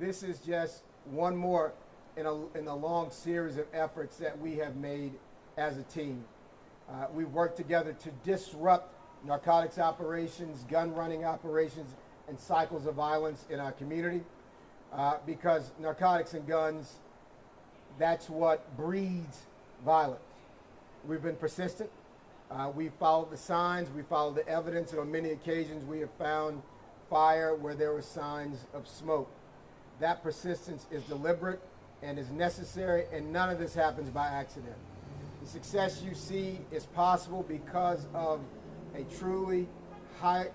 This is just one more in a long series of efforts that we have made as a team. We've worked together to disrupt narcotics operations, gun running operations, and cycles of violence in our community because narcotics and guns, that's what breeds violence. We've been persistent. We followed the signs. We followed the evidence. And on many occasions, we have found fire where there were signs of smoke. That persistence is deliberate and is necessary, and none of this happens by accident. The success you see is possible because of a truly high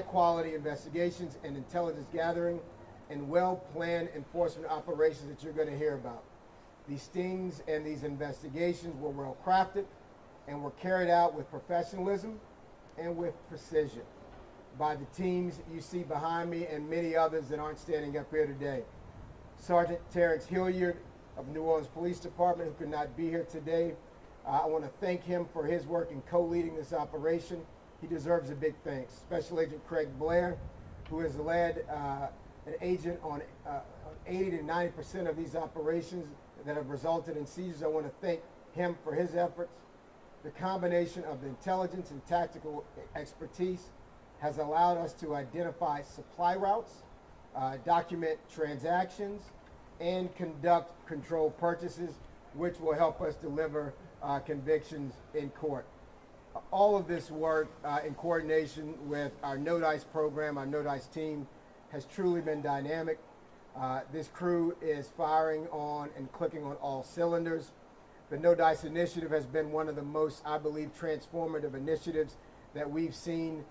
quality investigations and intelligence gathering and well-planned enforcement operations that you're going to hear about. These stings and these investigations were well crafted and were carried out with professionalism and with precision by the teams you see behind me and many others that aren't standing up here today. Sergeant Terrence Hilliard of New Orleans Police Department, who could not be here today, I want to thank him for his work in co-leading this operation. He deserves a big thanks. Special Agent Craig Blair, who has led an agent on 80 to 90% of these operations that have resulted in seizures. I want to thank him for his efforts. The combination of the intelligence and tactical expertise has allowed us to identify supply routes, document transactions, and conduct controlled purchases, which will help us deliver convictions in court. All of this work in coordination with our No Dice program, our No Dice team, has truly been dynamic. This crew is firing on and clicking on all cylinders. The No Dice initiative has been one of the most, I believe, transformative initiatives that we've seen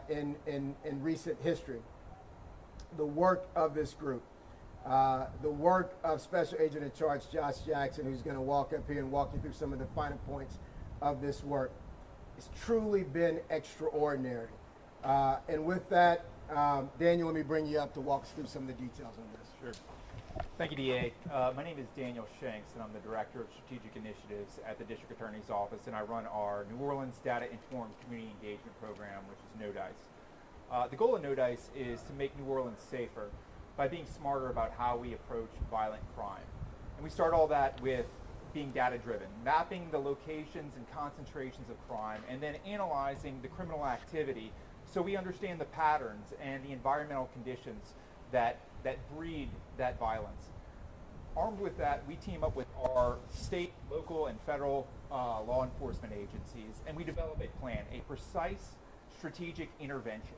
in recent history. The work of this group, the work of Special Agent in Charge Josh Jackson, who's going to walk up here and walk you through some of the finer points of this work, it's truly been extraordinary. And with that, Daniel, let me bring you up to walk us through some of the details on this. Sure. Thank you, DA. My name is Daniel Shanks, and I'm the Director of Strategic Initiatives at the District Attorney's Office, and I run our New Orleans Data Informed Community Engagement Program, which is No Dice. The goal of No Dice is to make New Orleans safer by being smarter about how we approach violent crime. And we start all that with being data-driven, mapping the locations and concentrations of crime, and then analyzing the criminal activity so we understand the patterns and the environmental conditions that breed that violence. Armed with that, we team up with our state, local, and federal law enforcement agencies, and we develop a plan, a precise strategic intervention.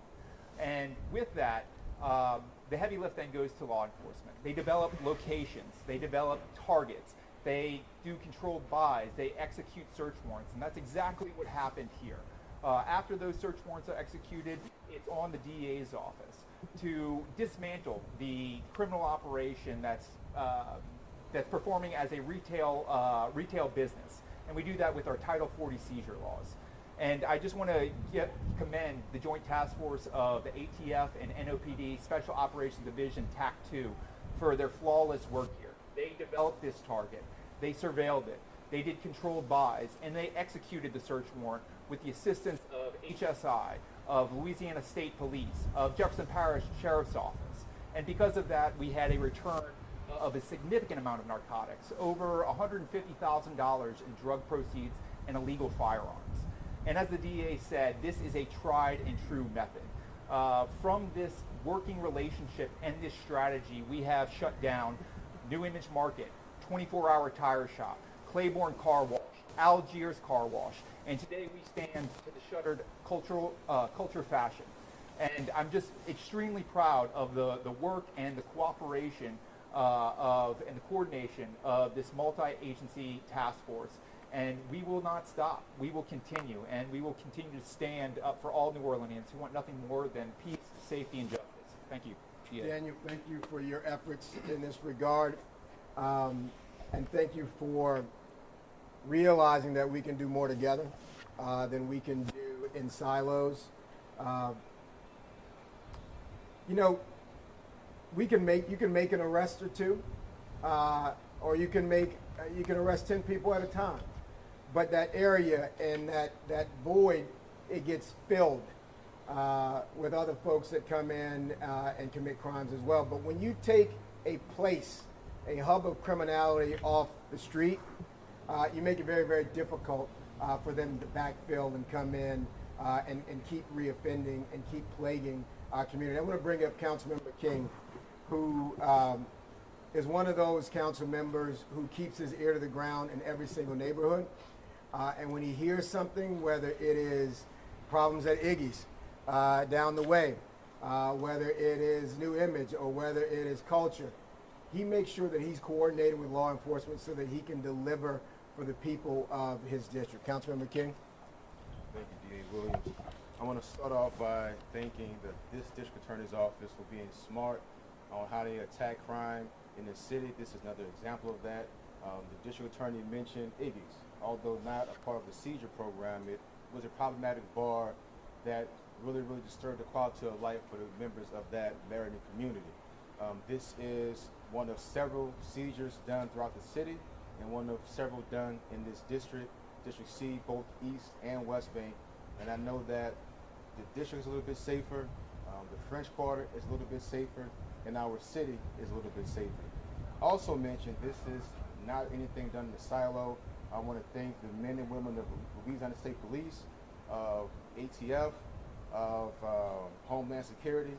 And with that, the heavy lift then goes to law enforcement. They develop locations, they develop targets, they do controlled buys, they execute search warrants, and that's exactly what happened here. After those search warrants are executed, it's on the DA's office to dismantle the criminal oppration that's performing as a retail business, and we do that with our Title 40 seizure laws. And I just want to commend the Joint Task Force of the ATF and NOPD Special Operations Division TAC 2 for their flawless work here. They developed this target, they surveilled it, they did controlled buys, and they executed the search warrant with the assistance of HSI, of Louisiana State Police, of Jefferson Parish Sheriff's Office. And because of that, we had a return of a significant amount of narcotics, over $150,000 in drug proceeds and illegal firearms. And as the DA said, this is a tried and true method. From this working relationship and this strategy, we have shut down New Image Market, 24-Hour Tire Shop, Claiborne Car Wash, Algiers Car Wash, and today we stand to the shuttered culture fashion. And I'm just extremely proud of the work and the cooperation and the coordination of this multi-agency task force. And we will not stop. We will continue, and we will continue to stand up for all New Orleanians who want nothing more than peace, safety, and justice. Thank you. DA. Daniel, thank you for your efforts in this regard, and thank you for realizing that we can do more together than we can do in silos. You know, you can make an arrest or two, or you can arrest 10 people at a time. But that area and that void, it gets filled with other folks that come in and commit crimes as well. But when you take a place, a hub of criminality off the street, you make it very, very difficult for them to backfill and come in and keep reoffending and keep plaguing our community. I want to bring up Councilmember King, who is one of those council members who keeps his ear to the ground in every single neighborhood. And when he hears something, whether it is problems at Iggy's down the way, whether it is New Image or whether it is culture, he makes sure that he's coordinated with law enforcement so that he can deliver for the people of his district. Councilmember King. Thank you, D.A. Williams. I want to start off by thanking this district attorney's office for being smart on how they attack crime in the city. This is another example of that. The district attorney mentioned Iggy's. Although not a part of the seizure program, it was a problematic bar that really disturbed the quality of life for the members of that Maryland community. This is one of several seizures done throughout the city and one of several done in this district, District C, both East and West Bank. And I know that the district is a little bit safer, the French Quarter is a little bit safer, and our city is a little bit safer. Also mentioned, this is not anything done in a silo. I want to thank the men and women of Louisiana State Police, of ATF, of Homeland Security,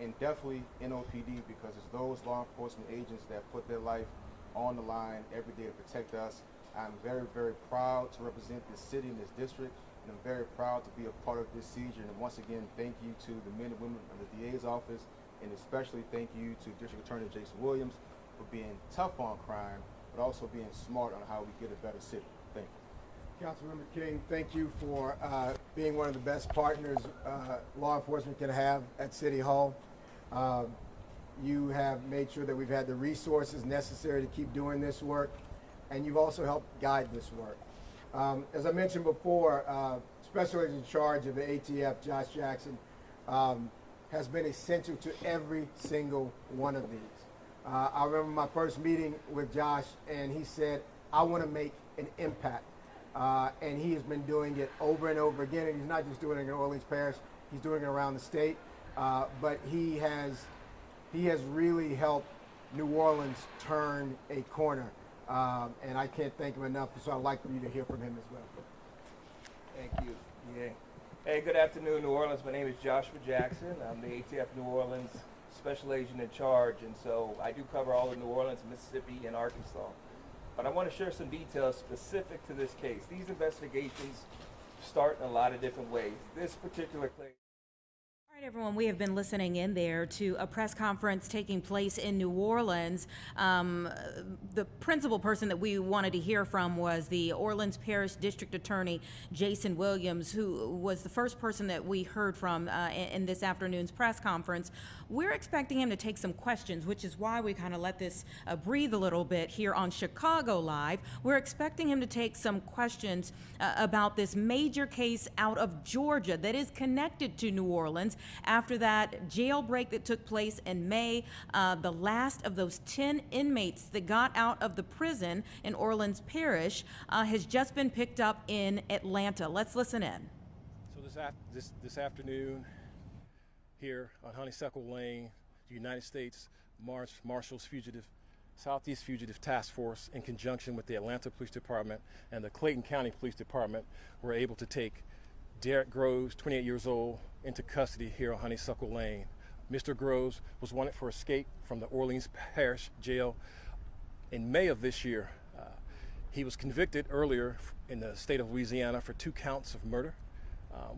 and definitely NOPD, because it's those law enforcement agents that put their life on the line every day to protect us. I'm very, very proud to represent this city and this district, and I'm very proud to be a part of this seizure. And once again, thank you to the men and women of the DA's office, and especially thank you to District Attorney Jason Williams for being tough on crime, but also being smart on how we get a better city. Thank you. Councilmember King, thank you for being one of the best partners law enforcement can have at City Hall. You have made sure that we've had the resources necessary to keep doing this work, and you've also helped guide this work. As I mentioned before, Special Agent in charge of the ATF, Josh Jackson, has been essential to every single one of these. I remember my first meeting with Josh, and he said, I want to make an impact. And he has been doing it over and over again, and he's not just doing it in Orleans Parish, he's doing it around the state. But he has really helped New Orleans turn a corner. And I can't thank him enough, so I'd like for you to hear from him as well. Thank you. Yeah. Hey, good afternoon, New Orleans. My name is Joshua Jackson. I'm the ATF New Orleans Special Agent in charge, and so I do cover all of New Orleans, Mississippi, and Arkansas. But I want to share some details specific to this case. These investigations start in a lot of different ways. This particular case. All right, everyone, we have been listening in there to a press conference taking place in New Orleans. The principal person that we wanted to hear from was the Orleans Parish District Attorney, Jason Williams, who was the first person that we heard from in this afternoon's press conference. We're expecting him to take some questions, which is why we kind of let this breathe a little bit here on Chicago Live. We're expecting him to take some questions about this major case out of Georgia that is connected to New Orleans. After that jailbreak that took place in May, the last of those 10 inmates that got out of the prison in Orleans Parish has just been picked up in Atlanta. Let's listen in. So this afternoon here on Honeysuckle Lane, the United States Marshals Southeast Fugitive Task Force, in conjunction with the Atlanta Police Department and the Clayton County Police Department, were able to take Derek Groves, 28 years old, into custody here on Honeysuckle Lane. Mr. Groves was wanted for escape from the Orleans Parish Jail in May of this year. He was convicted earlier in the state of Louisiana for 2 counts of murder.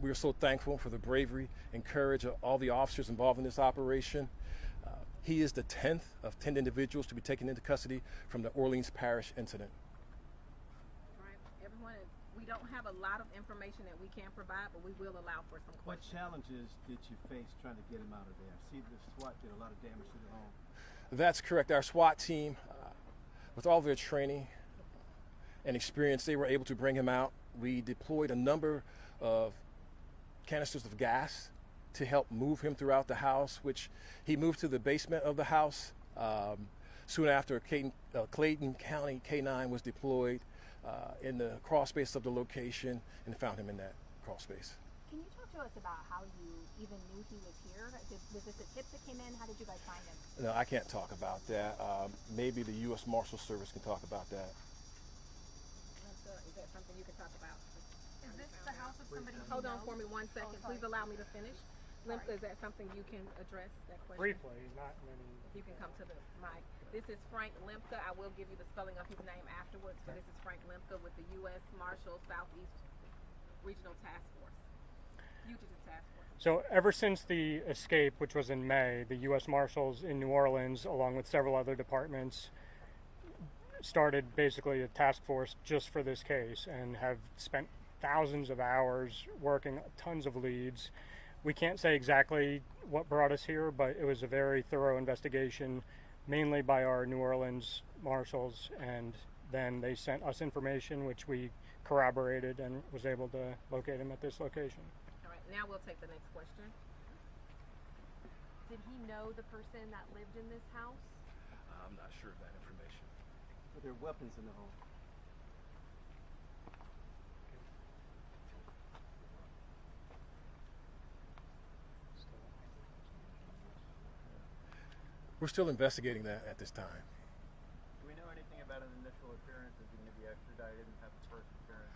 We are so thankful for the bravery and courage of all the officers involved in this operation. He is the 10th of 10 individuals to be taken into custody from the Orleans Parish incident. We don't have a lot of information that we can provide, but we will allow for some What questions. challenges did you face trying to get him out of there? See, the SWAT did a lot of damage to the home. That's correct. Our SWAT team, with all their training and experience, they were able to bring him out. We deployed a number of canisters of gas to help move him throughout the house, which he moved to the basement of the house. Soon after, Clayton County K-9 was deployed in the crawl space of the location and found him in that crawl space. Can you talk to us about how you even knew he was here? Was this a tip that came in? How did you guys find him? No, I can't talk about that. Maybe the U.S. Marshal Service can talk about that. Is that something you can talk about? Is this the house of somebody who Hold on knows? for me 1 second. Please allow me to finish. Limka, is that something you can address, that question? Briefly, not many. If you can come to the mic. This is Frank Limka. I will give you the spelling of his name afterwards, but this is Frank Limka with the U.S. Marshals Southeast Regional Task Force, Fugitive Task Force. So ever since the escape, which was in May, the U.S. Marshals in New Orleans, along with several other departments, started basically a task force just for this case and have spent thousands of hours working tons of leads. We can't say exactly what brought us here, but it was a very thorough investigation, mainly by our New Orleans Marshals, and then they sent us information which we corroborated and was able to locate him at this location. All right, now we'll take the next question. Did he know the person that lived in this house? I'm not sure of that information. Were there weapons in the home? We're still investigating that at this time. Do we know anything about an initial appearance? Is he going to be extradited and have his first appearance?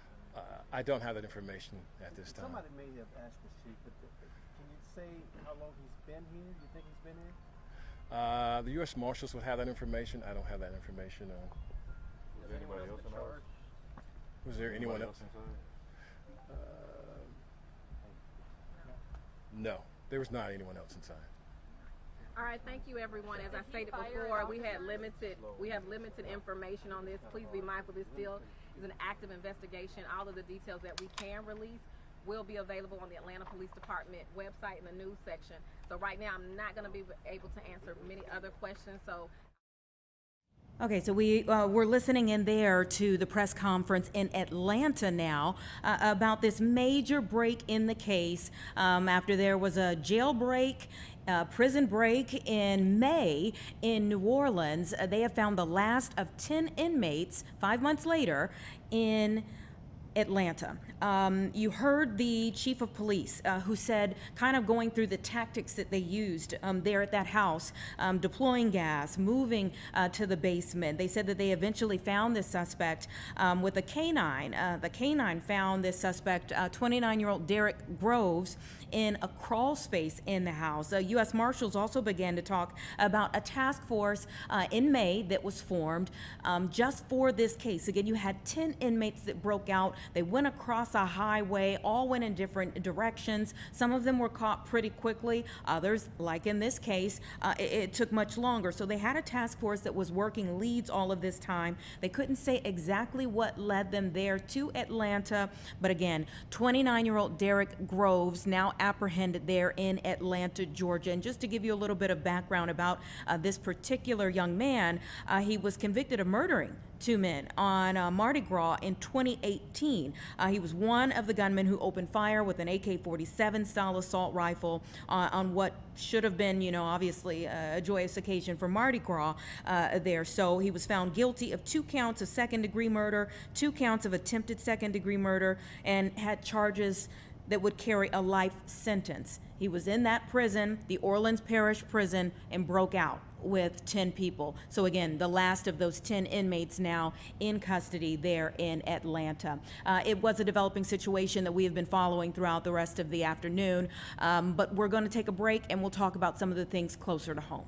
I don't have that information at this time. Somebody may have asked this, Chief, but can you say how long he's been here? You think he's been here? The U.S. Marshals would have that information. I don't have that information. Was there anyone else in charge? Was there anyone else? No, there was not anyone else inside. All right, thank you, everyone. As I stated before, we have limited information on this. Please be mindful this still is an active investigation. All of the details that we can release will be available on the Atlanta Police Department website in the news section. So right now, I'm not going to be able to answer many other questions. So. Okay, so we're listening in there to the press conference in Atlanta now about this major break in the case after there was a jailbreak, prison break in May in New Orleans. They have found the last of 10 inmates 5 months later in Atlanta. You heard the chief of police who said, kind of going through the tactics that they used there at that house, deploying gas, moving to the basement. They said that they eventually found this suspect with a canine. The canine found this suspect, 29-year-old Derek Groves, in a crawl space in the house. U.S. Marshals also began to talk about a task force in May that was formed just for this case. Again, you had 10 inmates that broke out. They went across a highway, all went in different directions. Some of them were caught pretty quickly. Others, like in this case, it took much longer. So they had a task force that was working leads all of this time. They couldn't say exactly what led them there to Atlanta. But again, 29-year-old Derek Groves now apprehended there in Atlanta, Georgia. And just to give you a little bit of background about this particular young man, he was convicted of murdering 2 men on Mardi Gras in 2018. He was one of the gunmen who opened fire with an AK-47 style assault rifle on what should have been, obviously a joyous occasion for Mardi Gras there. So he was found guilty of 2 counts of second-degree murder, 2 counts of attempted second-degree murder, and had charges that would carry a life sentence. He was in that prison, the Orleans Parish Prison, and broke out with 10 people. So again, the last of those 10 inmates now in custody there in Atlanta. It was a developing situation that we have been following throughout the rest of the afternoon, but we're going to take a break and we'll talk about some of the things closer to home.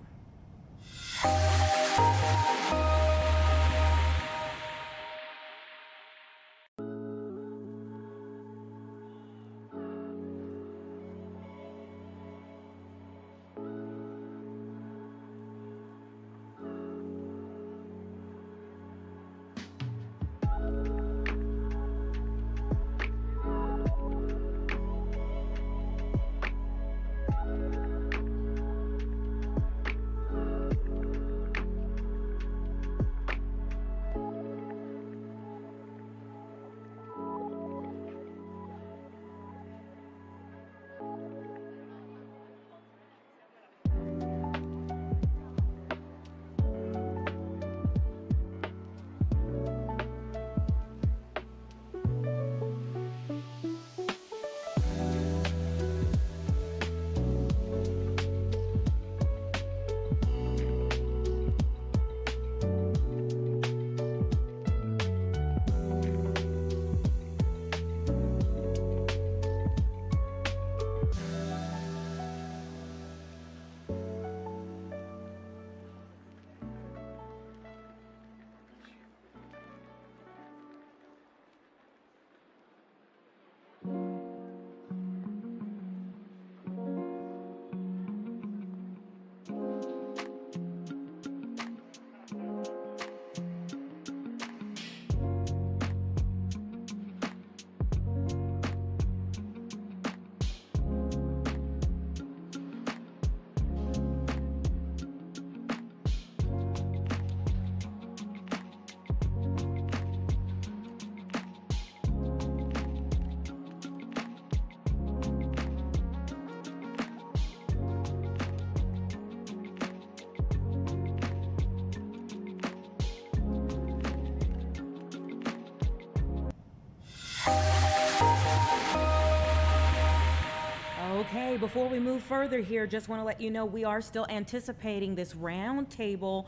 Okay, before we move further here, just want to let you know we are still anticipating this roundtable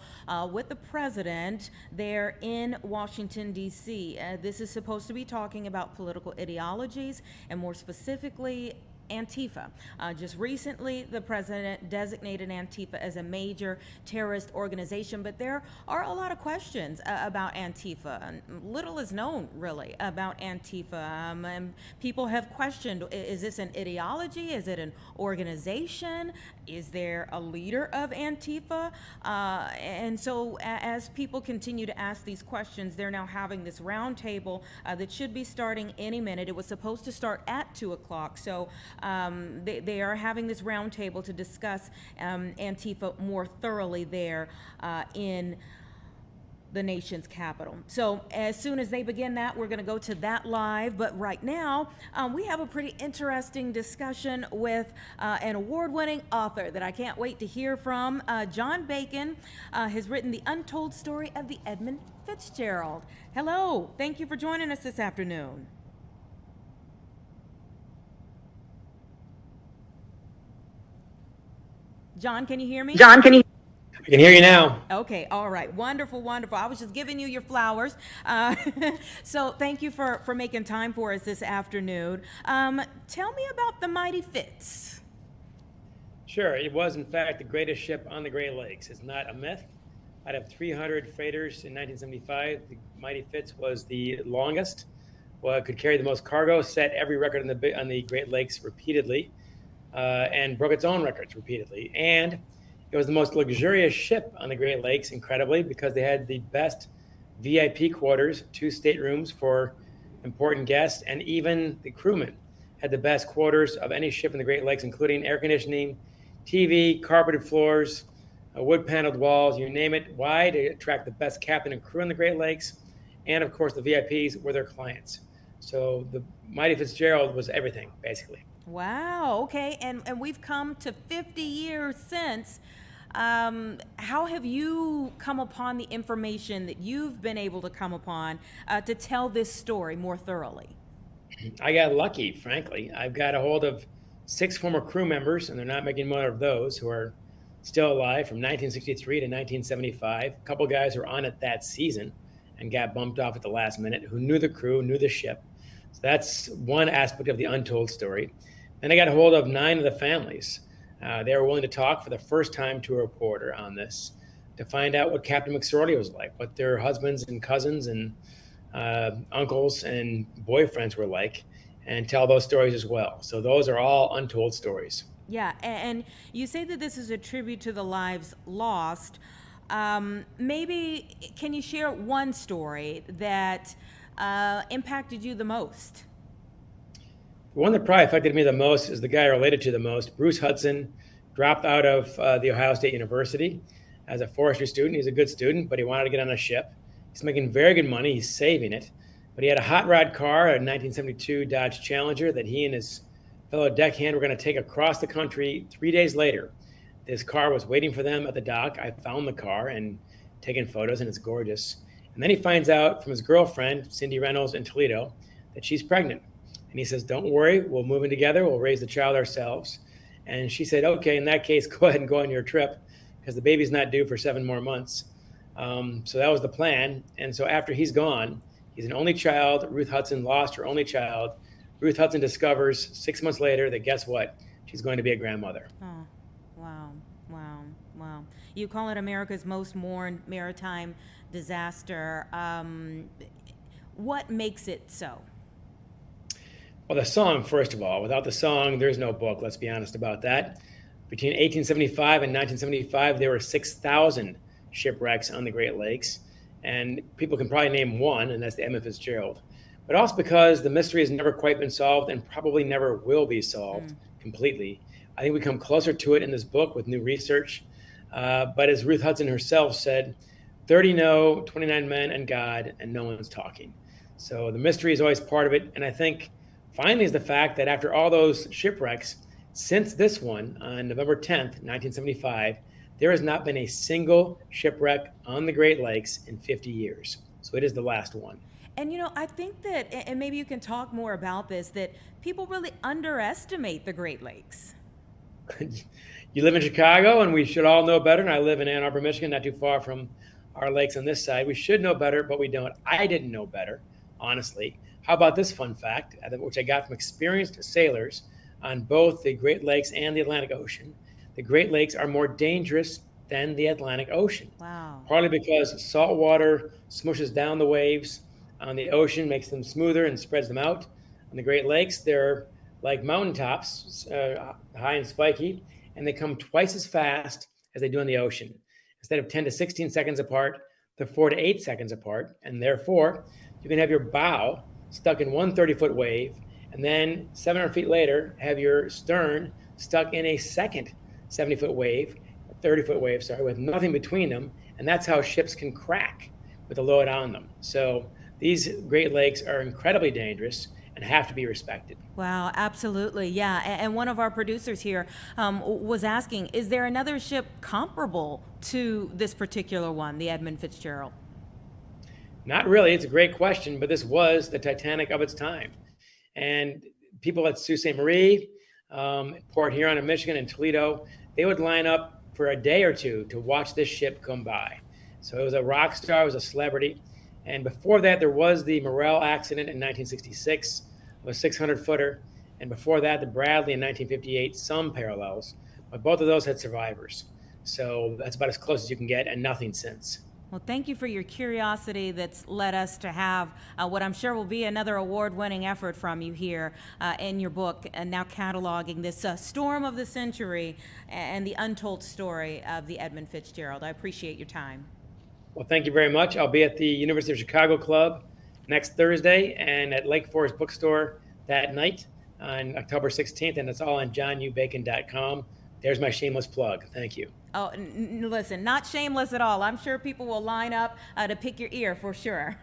with the president there in Washington, D.C. This is supposed to be talking about political ideologies and more specifically Antifa. Just recently, the president designated Antifa as a major terrorist organization, but there are a lot of questions about Antifa. Little is known, really, about Antifa. And people have questioned, is this an ideology? Is it an organization? Is there a leader of Antifa? And so as people continue to ask these questions, they're now having this roundtable that should be starting any minute. It was supposed to start at 2 o'clock, so they are having this roundtable to discuss Antifa more thoroughly there in the nation's capital. So as soon as they begin that, we're going to go to that live. But right now, we have a pretty interesting discussion with an award-winning author that I can't wait to hear from. John Bacon has written The Untold Story of the Edmund Fitzgerald. Hello. Thank you for joining us this afternoon. John, can you hear me? John, can you? I can hear you now. Okay, all right. Wonderful, wonderful. I was just giving you your flowers. So thank you for making time for us this afternoon. Tell me about the Mighty Fitz. Sure. It was, in fact, the greatest ship on the Great Lakes. It's not a myth. Out of 300 freighters in 1975, the Mighty Fitz was the longest. Well, it could carry the most cargo, set every record on the Great Lakes repeatedly, and broke its own records repeatedly. And it was the most luxurious ship on the Great Lakes, incredibly, because they had the best VIP quarters, 2 staterooms for important guests, and even the crewmen had the best quarters of any ship in the Great Lakes, including air conditioning, TV, carpeted floors, wood-paneled walls, you name it. Why? To attract the best captain and crew in the Great Lakes. And, of course, the VIPs were their clients. So the Mighty Fitzgerald was everything, basically. Wow, okay, and we've come to 50 years since. How have you come upon the information that you've been able to come upon to tell this story more thoroughly? I got lucky, frankly. I've got a hold of 6 former crew members, and they're not making more of those, who are still alive from 1963 to 1975. A couple guys who were on it that season and got bumped off at the last minute, who knew the crew, knew the ship. So that's one aspect of the untold story. Then I got a hold of 9 of the families. They were willing to talk for the first time to a reporter on this to find out what Captain McSorley was like, what their husbands and cousins and uncles and boyfriends were like, and tell those stories as well. So those are all untold stories. Yeah, and you say that this is a tribute to the lives lost. Maybe can you share one story that impacted you the most? The one that probably affected me the most is the guy I related to the most. Bruce Hudson dropped out of the Ohio State University as a forestry student. He's a good student, but he wanted to get on a ship. He's making very good money. He's saving it. But he had a hot rod car, a 1972 Dodge Challenger, that he and his fellow deckhand were going to take across the country 3 days later. This car was waiting for them at the dock. I found the car and taken photos, and it's gorgeous. And then he finds out from his girlfriend, Cindy Reynolds in Toledo, that she's pregnant. And he says, don't worry, we'll move in together. We'll raise the child ourselves. And she said, okay, in that case, go ahead and go on your trip because the baby's not due for 7 more months. So that was the plan. And so after he's gone, he's an only child. Ruth Hudson lost her only child. Ruth Hudson discovers 6 months later that guess what? She's going to be a grandmother. Oh, wow, wow, wow. You call it America's most mourned maritime disaster. What makes it so? Well, the song, first of all. Without the song, there's no book. Let's be honest about that. Between 1875 and 1975, there were 6,000 shipwrecks on the Great Lakes. And people can probably name one, and that's the Edmund Fitzgerald. But also because the mystery has never quite been solved and probably never will be solved completely. I think we come closer to it in this book with new research. But as Ruth Hudson herself said, 30 know, 29 men, and God, and no one's talking. So the mystery is always part of it. And I think finally is the fact that after all those shipwrecks, since this one on November 10th, 1975, there has not been a single shipwreck on the Great Lakes in 50 years. So it is the last one. And, you know, I think that, and maybe you can talk more about this, that people really underestimate the Great Lakes. You live in Chicago, and we should all know better. And I live in Ann Arbor, Michigan, not too far from our lakes on this side. We should know better, but we don't. I didn't know better, honestly. How about this fun fact, which I got from experienced sailors on both the Great Lakes and the Atlantic Ocean? The Great Lakes are more dangerous than the Atlantic Ocean. Wow. Partly because salt water smushes down the waves on the ocean, makes them smoother and spreads them out. On the Great Lakes, they're like mountaintops, high and spiky, and they come twice as fast as they do in the ocean. Instead of 10 to 16 seconds apart, they're 4 to 8 seconds apart, and therefore you can have your bow stuck in one 30-foot wave, and then 700 feet later have your stern stuck in a second 70-foot wave, 30-foot wave, with nothing between them, and that's how ships can crack with a load on them. So these Great Lakes are incredibly dangerous and have to be respected. Wow, absolutely. Yeah. And one of our producers here was asking, is there another ship comparable to this particular one, the Edmund Fitzgerald? Not really. It's a great question, but this was the Titanic of its time. And people at Sault Ste. Marie, Port Huron in Michigan, and Toledo, they would line up for a day or two to watch this ship come by. So it was a rock star, it was a celebrity. And before that, there was the Morel accident in 1966, of a 600-footer. And before that, the Bradley in 1958, some parallels. But both of those had survivors. So that's about as close as you can get, and nothing since. Well, thank you for your curiosity that's led us to have what I'm sure will be another award-winning effort from you here in your book, and now cataloging this storm of the century and the untold story of the Edmund Fitzgerald. I appreciate your time. Well, thank you very much. I'll be at the University of Chicago Club next Thursday and at Lake Forest Bookstore that night on October 16th, and it's all on johnnubacon.com. There's my shameless plug. Thank you. Oh, listen, not shameless at all. I'm sure people will line up to pick your ear for sure.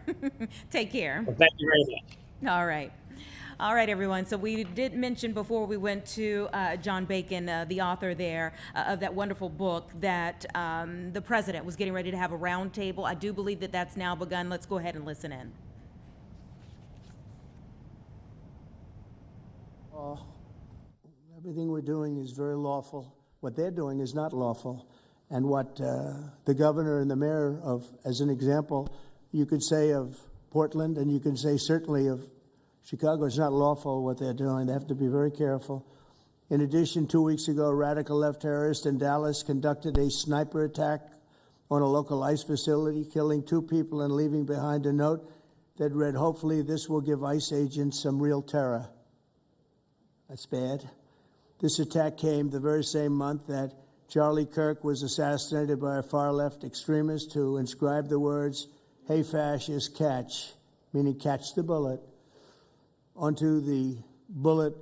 Take care. Well, thank you very much. All right. All right, everyone. So we did mention before we went to John Bacon, the author there of that wonderful book, that the president was getting ready to have a roundtable. I do believe that that's now begun. Let's go ahead and listen in. Everything we're doing is very lawful. What they're doing is not lawful. And what the governor and the mayor of, as an example, you could say of Portland, and you can say certainly of Chicago, it's not lawful what they're doing. They have to be very careful. In addition, 2 weeks ago, a radical left terrorist in Dallas conducted a sniper attack on a local ICE facility, killing 2 people and leaving behind a note that read, "Hopefully this will give ICE agents some real terror." That's bad. This attack came the very same month that Charlie Kirk was assassinated by a far-left extremist who inscribed the words, "Hey, fascist, catch," meaning catch the bullet, onto the bullet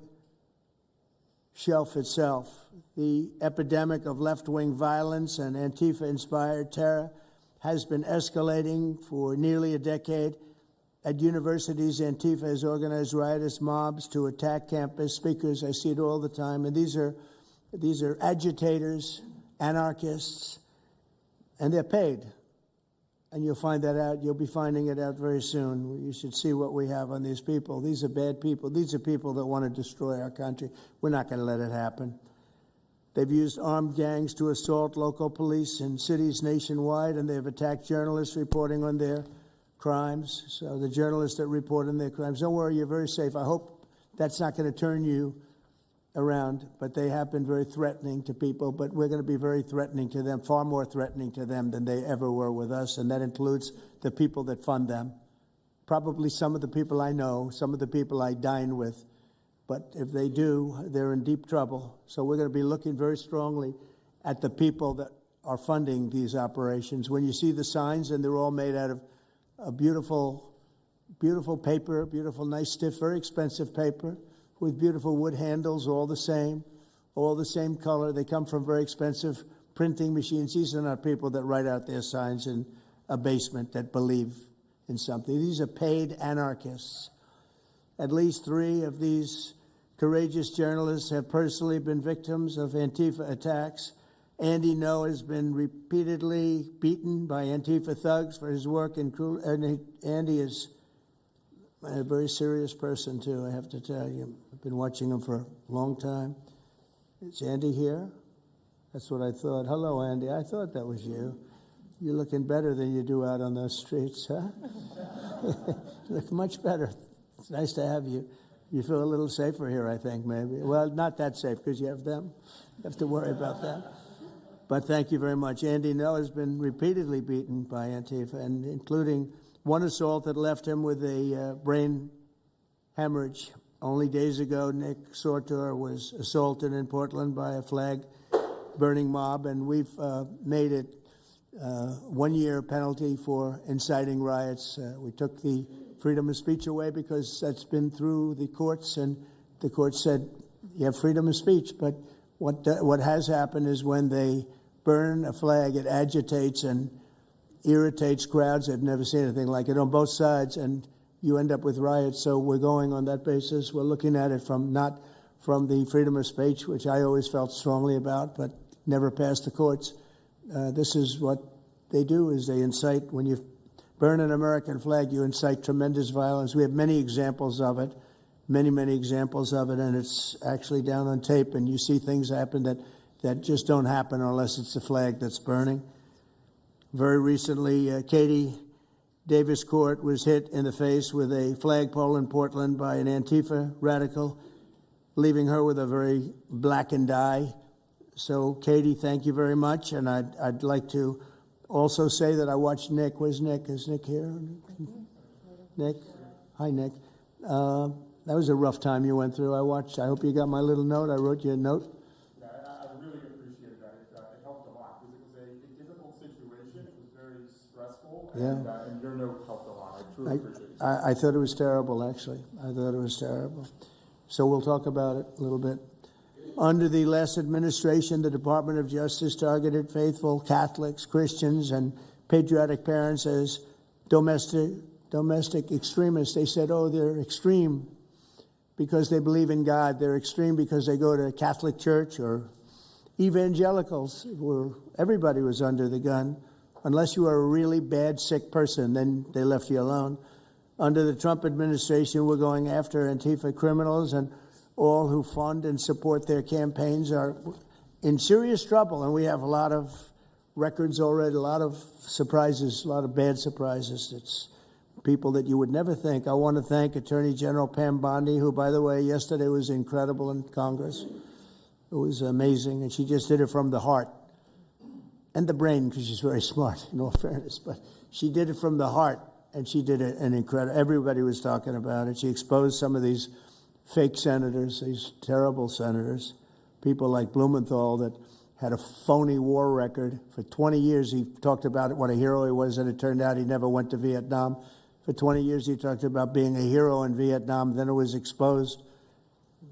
shelf itself. The epidemic of left-wing violence and Antifa-inspired terror has been escalating for nearly a decade. At universities, Antifa has organized riotous mobs to attack campus speakers. I see it all the time. And these are agitators, anarchists, and they're paid. And you'll find that out. You'll be finding it out very soon. You should see what we have on these people. These are bad people. These are people that want to destroy our country. We're not going to let it happen. They've used armed gangs to assault local police in cities nationwide, and they've attacked journalists reporting on their crimes. So the journalists that report on their crimes, don't worry, you're very safe. I hope that's not going to turn you around, but they have been very threatening to people, but we're going to be very threatening to them, far more threatening to them than they ever were with us, and that includes the people that fund them. Probably some of the people I know, some of the people I dine with, but if they do, they're in deep trouble. So we're going to be looking very strongly at the people that are funding these operations. When you see the signs, and they're all made out of a beautiful, beautiful paper, beautiful, nice, stiff, very expensive paper, with beautiful wood handles, all the same color. They come from very expensive printing machines. These are not people that write out their signs in a basement that believe in something. These are paid anarchists. At least 3 of these courageous journalists have personally been victims of Antifa attacks. Andy Ngo has been repeatedly beaten by Antifa thugs for his work in and Andy is a very serious person, too, I have to tell you. I've been watching him for a long time. Is Andy here? That's what I thought. Hello, Andy. I thought that was you. You're looking better than you do out on those streets, huh? You look much better. It's nice to have you. You feel a little safer here, I think, maybe. Well, not that safe because you have them. You have to worry about that. But thank you very much. Andy Nell has been repeatedly beaten by Antifa, and including one assault that left him with a brain hemorrhage. Only days ago, Nick Sortor was assaulted in Portland by a flag-burning mob, and we've made it 1 year penalty for inciting riots. We took the freedom of speech away because that's been through the courts, and the court said you have freedom of speech. But what has happened is when they burn a flag, it agitates and irritates crowds. I've never seen anything like it on both sides, and you end up with riots. So we're going on that basis. We're looking at it not from the freedom of speech, which I always felt strongly about, but never passed the courts. This is what they do, is they incite. When you burn an American flag, you incite tremendous violence. We have many examples of it, many examples of it, and it's actually down on tape, and you see things happen that just don't happen unless it's the flag that's burning. Very recently, Katie Davis Court was hit in the face with a flagpole in Portland by an Antifa radical, leaving her with a very blackened eye. So, Katie, thank you very much. And I'd like to also say that I watched Nick. Where's Nick? Is Nick here? Nick? Hi, Nick. That was a rough time you went through. I hope you got my little note. I wrote you a note. Yeah, I really appreciate that. It helped a lot because it was a difficult situation. It was very stressful. Yeah. And your note helped a lot. I truly appreciate it. I thought it was terrible, actually. I thought it was terrible. So we'll talk about it a little bit. Under the last administration, the Department of Justice targeted faithful Catholics, Christians, and patriotic parents as domestic extremists. They said, oh, they're extreme because they believe in God. They're extreme because they go to a Catholic church, or evangelicals, where everybody was under the gun. Unless you were a really bad, sick person, then they left you alone. Under the Trump administration, we're going after Antifa criminals, and all who fund and support their campaigns are in serious trouble. And we have a lot of records already, a lot of surprises, a lot of bad surprises. It's people that you would never think. I want to thank Attorney General Pam Bondi, who, by the way, yesterday was incredible in Congress. It was amazing, and she just did it from the heart and the brain, because she's very smart, in all fairness. But she did it from the heart, and she did it an incredible. Everybody was talking about it. She exposed some of these fake senators, these terrible senators, people like Blumenthal that had a phony war record. For 20 years, he talked about what a hero he was, and it turned out he never went to Vietnam. For 20 years, he talked about being a hero in Vietnam. Then it was exposed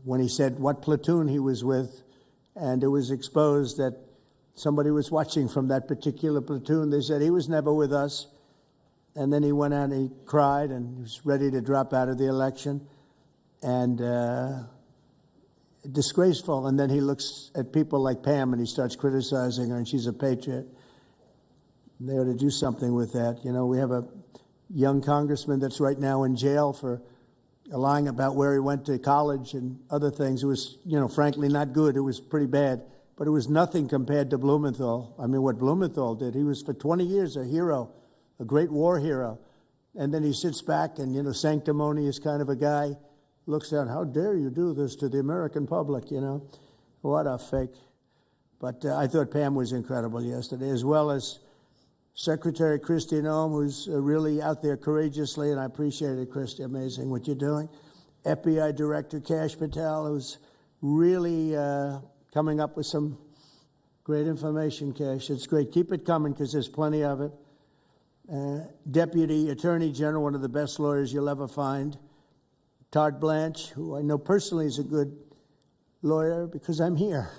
when he said what platoon he was with, and it was exposed that somebody was watching from that particular platoon. They said he was never with us. And then he went out and he cried and he was ready to drop out of the election. And disgraceful. And then he looks at people like Pam and he starts criticizing her, and she's a patriot. They ought to do something with that. You know, we have a young congressman that's right now in jail for lying about where he went to college and other things. It was, frankly not good. It was pretty bad. But it was nothing compared to Blumenthal. I mean, what Blumenthal did, he was for 20 years a hero, a great war hero. And then he sits back and, sanctimonious kind of a guy, looks down, how dare you do this to the American public, What a fake. But I thought Pam was incredible yesterday, as well as Secretary Kristi Noem, who's really out there courageously, and I appreciate it, Kristi, amazing what you're doing. FBI Director Kash Patel, who's really coming up with some great information, Kash. It's great. Keep it coming, because there's plenty of it. Deputy Attorney General, one of the best lawyers you'll ever find, Todd Blanche, who I know personally is a good lawyer because I'm here.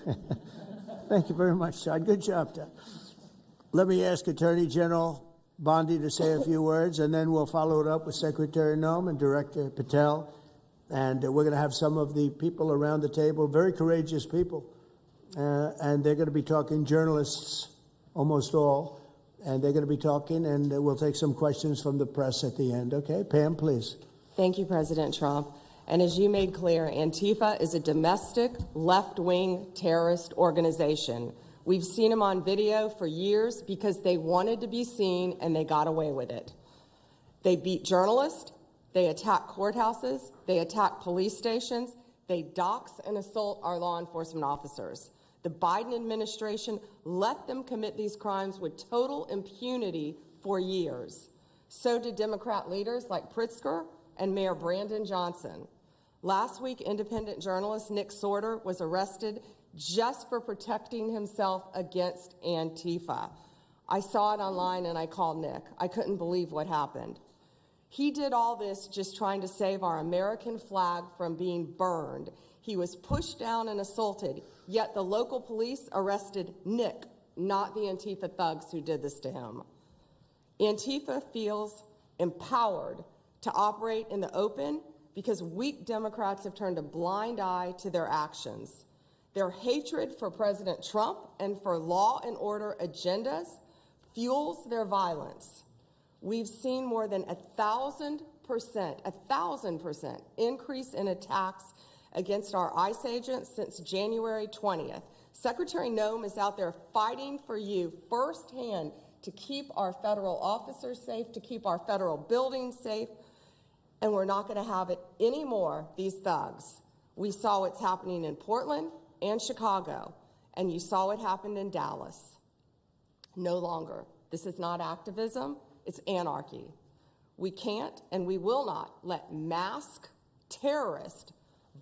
Thank you very much, Todd. Good job, Todd. Let me ask Attorney General Bondi to say a few words, and then we'll follow it up with Secretary Noem and Director Patel. And we're going to have some of the people around the table, very courageous people, and they're going to be talking, journalists, almost all, and they're going to be talking, and we'll take some questions from the press at the end. Okay, Pam, please. Thank you, President Trump. And as you made clear, Antifa is a domestic left-wing terrorist organization. We've seen them on video for years because they wanted to be seen and they got away with it. They beat journalists, they attack courthouses, they attack police stations, they dox and assault our law enforcement officers. The Biden administration let them commit these crimes with total impunity for years. So did Democrat leaders like Pritzker and Mayor Johnson. Last week, independent journalist Nick Sorter was arrested just for protecting himself against Antifa. I saw it online and I called Nick. I couldn't believe what happened. He did all this just trying to save our American flag from being burned. He was pushed down and assaulted, yet the local police arrested Nick, not the Antifa thugs who did this to him. Antifa feels empowered to operate in the open because weak Democrats have turned a blind eye to their actions. Their hatred for President Trump and for law and order agendas fuels their violence. We've seen more than 1,000% increase in attacks against our ICE agents since January 20th. Secretary Noem is out there fighting for you firsthand to keep our federal officers safe, to keep our federal buildings safe, and we're not going to have it anymore, these thugs. We saw what's happening in Portland and Chicago, and you saw what happened in Dallas. No longer. This is not activism, it's anarchy. We can't and we will not let masked terrorists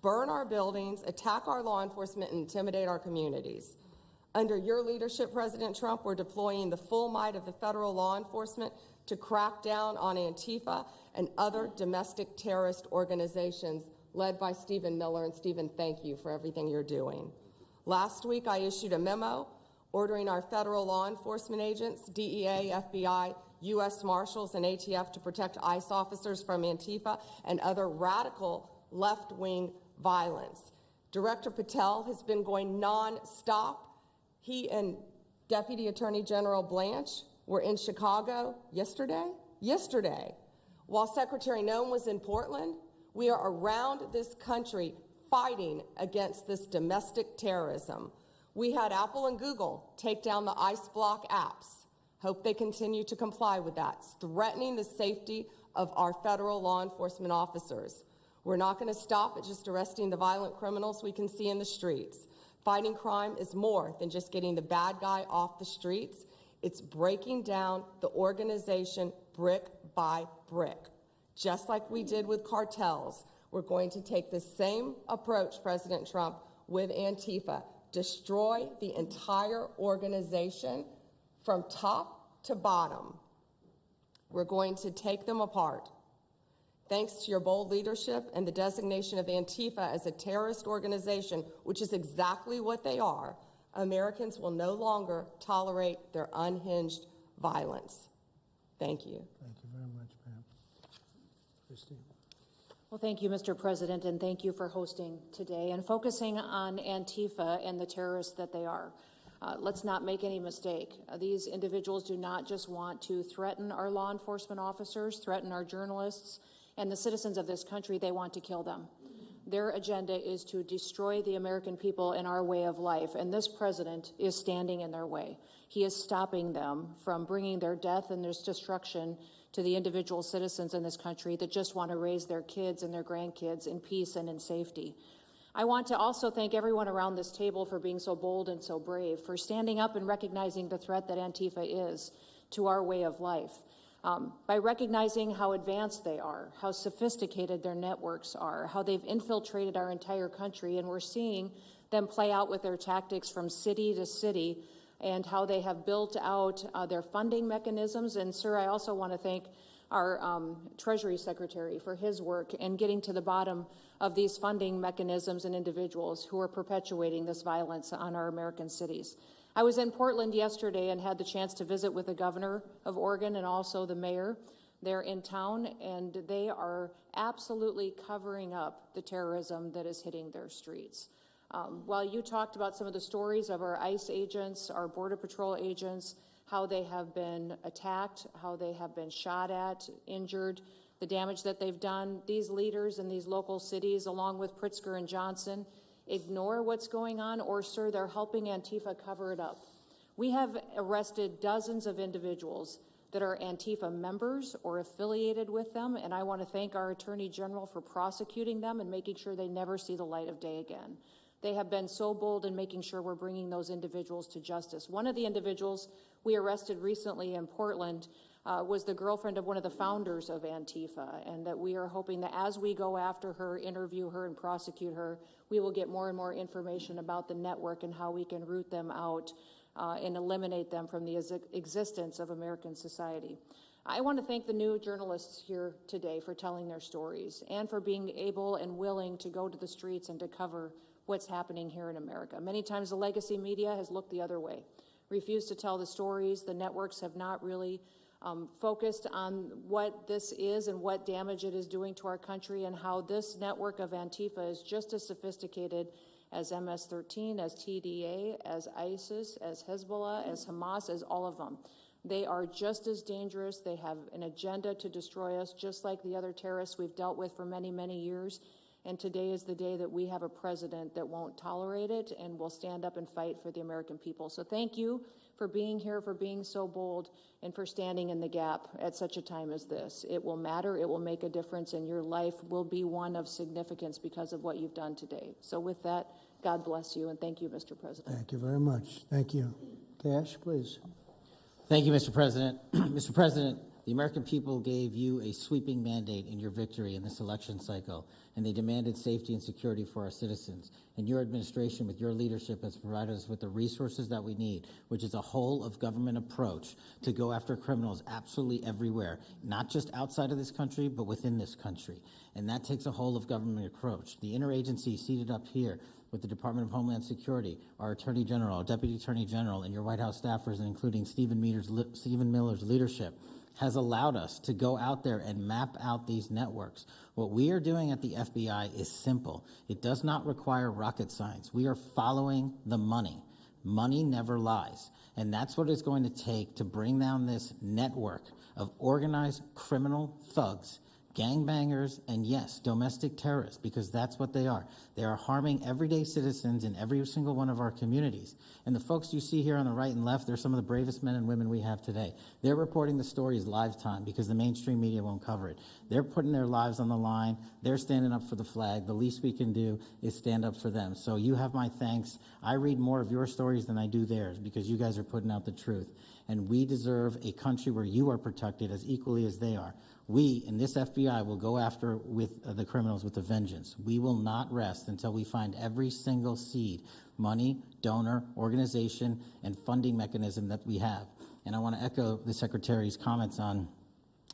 burn our buildings, attack our law enforcement, and intimidate our communities. Under your leadership, President Trump, we're deploying the full might of the federal law enforcement to crack down on Antifa and other domestic terrorist organizations led by Stephen Miller. And Stephen, thank you for everything you're doing. Last week, I issued a memo ordering our federal law enforcement agents, DEA, FBI, U.S. Marshals, and ATF to protect ICE officers from Antifa and other radical left-wing violence. Director Patel has been going non-stop. He and Deputy Attorney General Blanche were in Chicago yesterday. While Secretary Noem was in Portland, we are around this country fighting against this domestic terrorism. We had Apple and Google take down the ICE block apps. Hope they continue to comply with that. It's threatening the safety of our federal law enforcement officers. We're not going to stop at just arresting the violent criminals we can see in the streets. Fighting crime is more than just getting the bad guy off the streets. It's breaking down the organization brick by brick. Just like we did with cartels, we're going to take the same approach, President Trump, with Antifa. Destroy the entire organization from top to bottom. We're going to take them apart. Thanks to your bold leadership and the designation of Antifa as a terrorist organization, which is exactly what they are, Americans will no longer tolerate their unhinged violence. Thank you. Thank you very much, Pam. Christine. Well, thank you, Mr. President, and thank you for hosting today and focusing on Antifa and the terrorists that they are. Let's not make any mistake. These individuals do not just want to threaten our law enforcement officers, threaten our journalists, and the citizens of this country. They want to kill them. Their agenda is to destroy the American people and our way of life, and this president is standing in their way. He is stopping them from bringing their death and their destruction to the individual citizens in this country that just want to raise their kids and their grandkids in peace and in safety. I want to also thank everyone around this table for being so bold and so brave, for standing up and recognizing the threat that Antifa is to our way of life. By recognizing how advanced they are, how sophisticated their networks are, how they've infiltrated our entire country, and we're seeing them play out with their tactics from city to city, and how they have built out their funding mechanisms. And, sir, I also want to thank our Treasury Secretary for his work in getting to the bottom of these funding mechanisms and individuals who are perpetuating this violence on our American cities. I was in Portland yesterday and had the chance to visit with the governor of Oregon and also the mayor. They're in town, and they are absolutely covering up the terrorism that is hitting their streets. While you talked about some of the stories of our ICE agents, our Border Patrol agents, how they have been attacked, how they have been shot at, injured, the damage that they've done. These leaders in these local cities, along with Pritzker and Johnson, ignore what's going on, or, sir, they're helping Antifa cover it up. We have arrested dozens of individuals that are Antifa members or affiliated with them, and I want to thank our Attorney General for prosecuting them and making sure they never see the light of day again. They have been so bold in making sure we're bringing those individuals to justice. One of the individuals we arrested recently in Portland was the girlfriend of one of the founders of Antifa, and that we are hoping that as we go after her, interview her, and prosecute her, we will get more and more information about the network and how we can root them out and eliminate them from the existence of American society. I want to thank the new journalists here today for telling their stories and for being able and willing to go to the streets and to cover what's happening here in America. Many times the legacy media has looked the other way, refused to tell the stories. The networks have not really focused on what this is and what damage it is doing to our country, and how this network of Antifa is just as sophisticated as MS-13, as TDA, as ISIS, as Hezbollah, as Hamas, as all of them. They are just as dangerous. They have an agenda to destroy us, just like the other terrorists we've dealt with for many, many years. And today is the day that we have a president that won't tolerate it and will stand up and fight for the American people. So thank you for being here, for being so bold, and for standing in the gap at such a time as this. It will matter, it will make a difference, and your life will be one of significance because of what you've done today. So with that, God bless you, and thank you, Mr. President. Thank you very much. Thank you. Cash, please. Thank you, Mr. President. Mr. President, the American people gave you a sweeping mandate in your victory in this election cycle, and they demanded safety and security for our citizens. And your administration, with your leadership, has provided us with the resources that we need, which is a whole-of-government approach to go after criminals absolutely everywhere, not just outside of this country, but within this country. And that takes a whole-of-government approach. The interagency seated up here with the Department of Homeland Security, our Attorney General, our Deputy Attorney General, and your White House staffers, and including Stephen Miller's leadership, has allowed us to go out there and map out these networks. What we are doing at the FBI is simple. It does not require rocket science. We are following the money. Money never lies. And that's what it's going to take to bring down this network of organized criminal thugs, gangbangers, and yes, domestic terrorists, because that's what they are. They are harming everyday citizens in every single one of our communities. And the folks you see here on the right and left, they're some of the bravest men and women we have today. They're reporting the stories live time because the mainstream media won't cover it. They're putting their lives on the line. They're standing up for the flag. The least we can do is stand up for them. So you have my thanks. I read more of your stories than I do theirs because you guys are putting out the truth. And we deserve a country where you are protected as equally as they are. We, in this FBI, will go after the criminals with a vengeance. We will not rest until we find every single seed, money, donor, organization, and funding mechanism that we have. And I want to echo the Secretary's comments on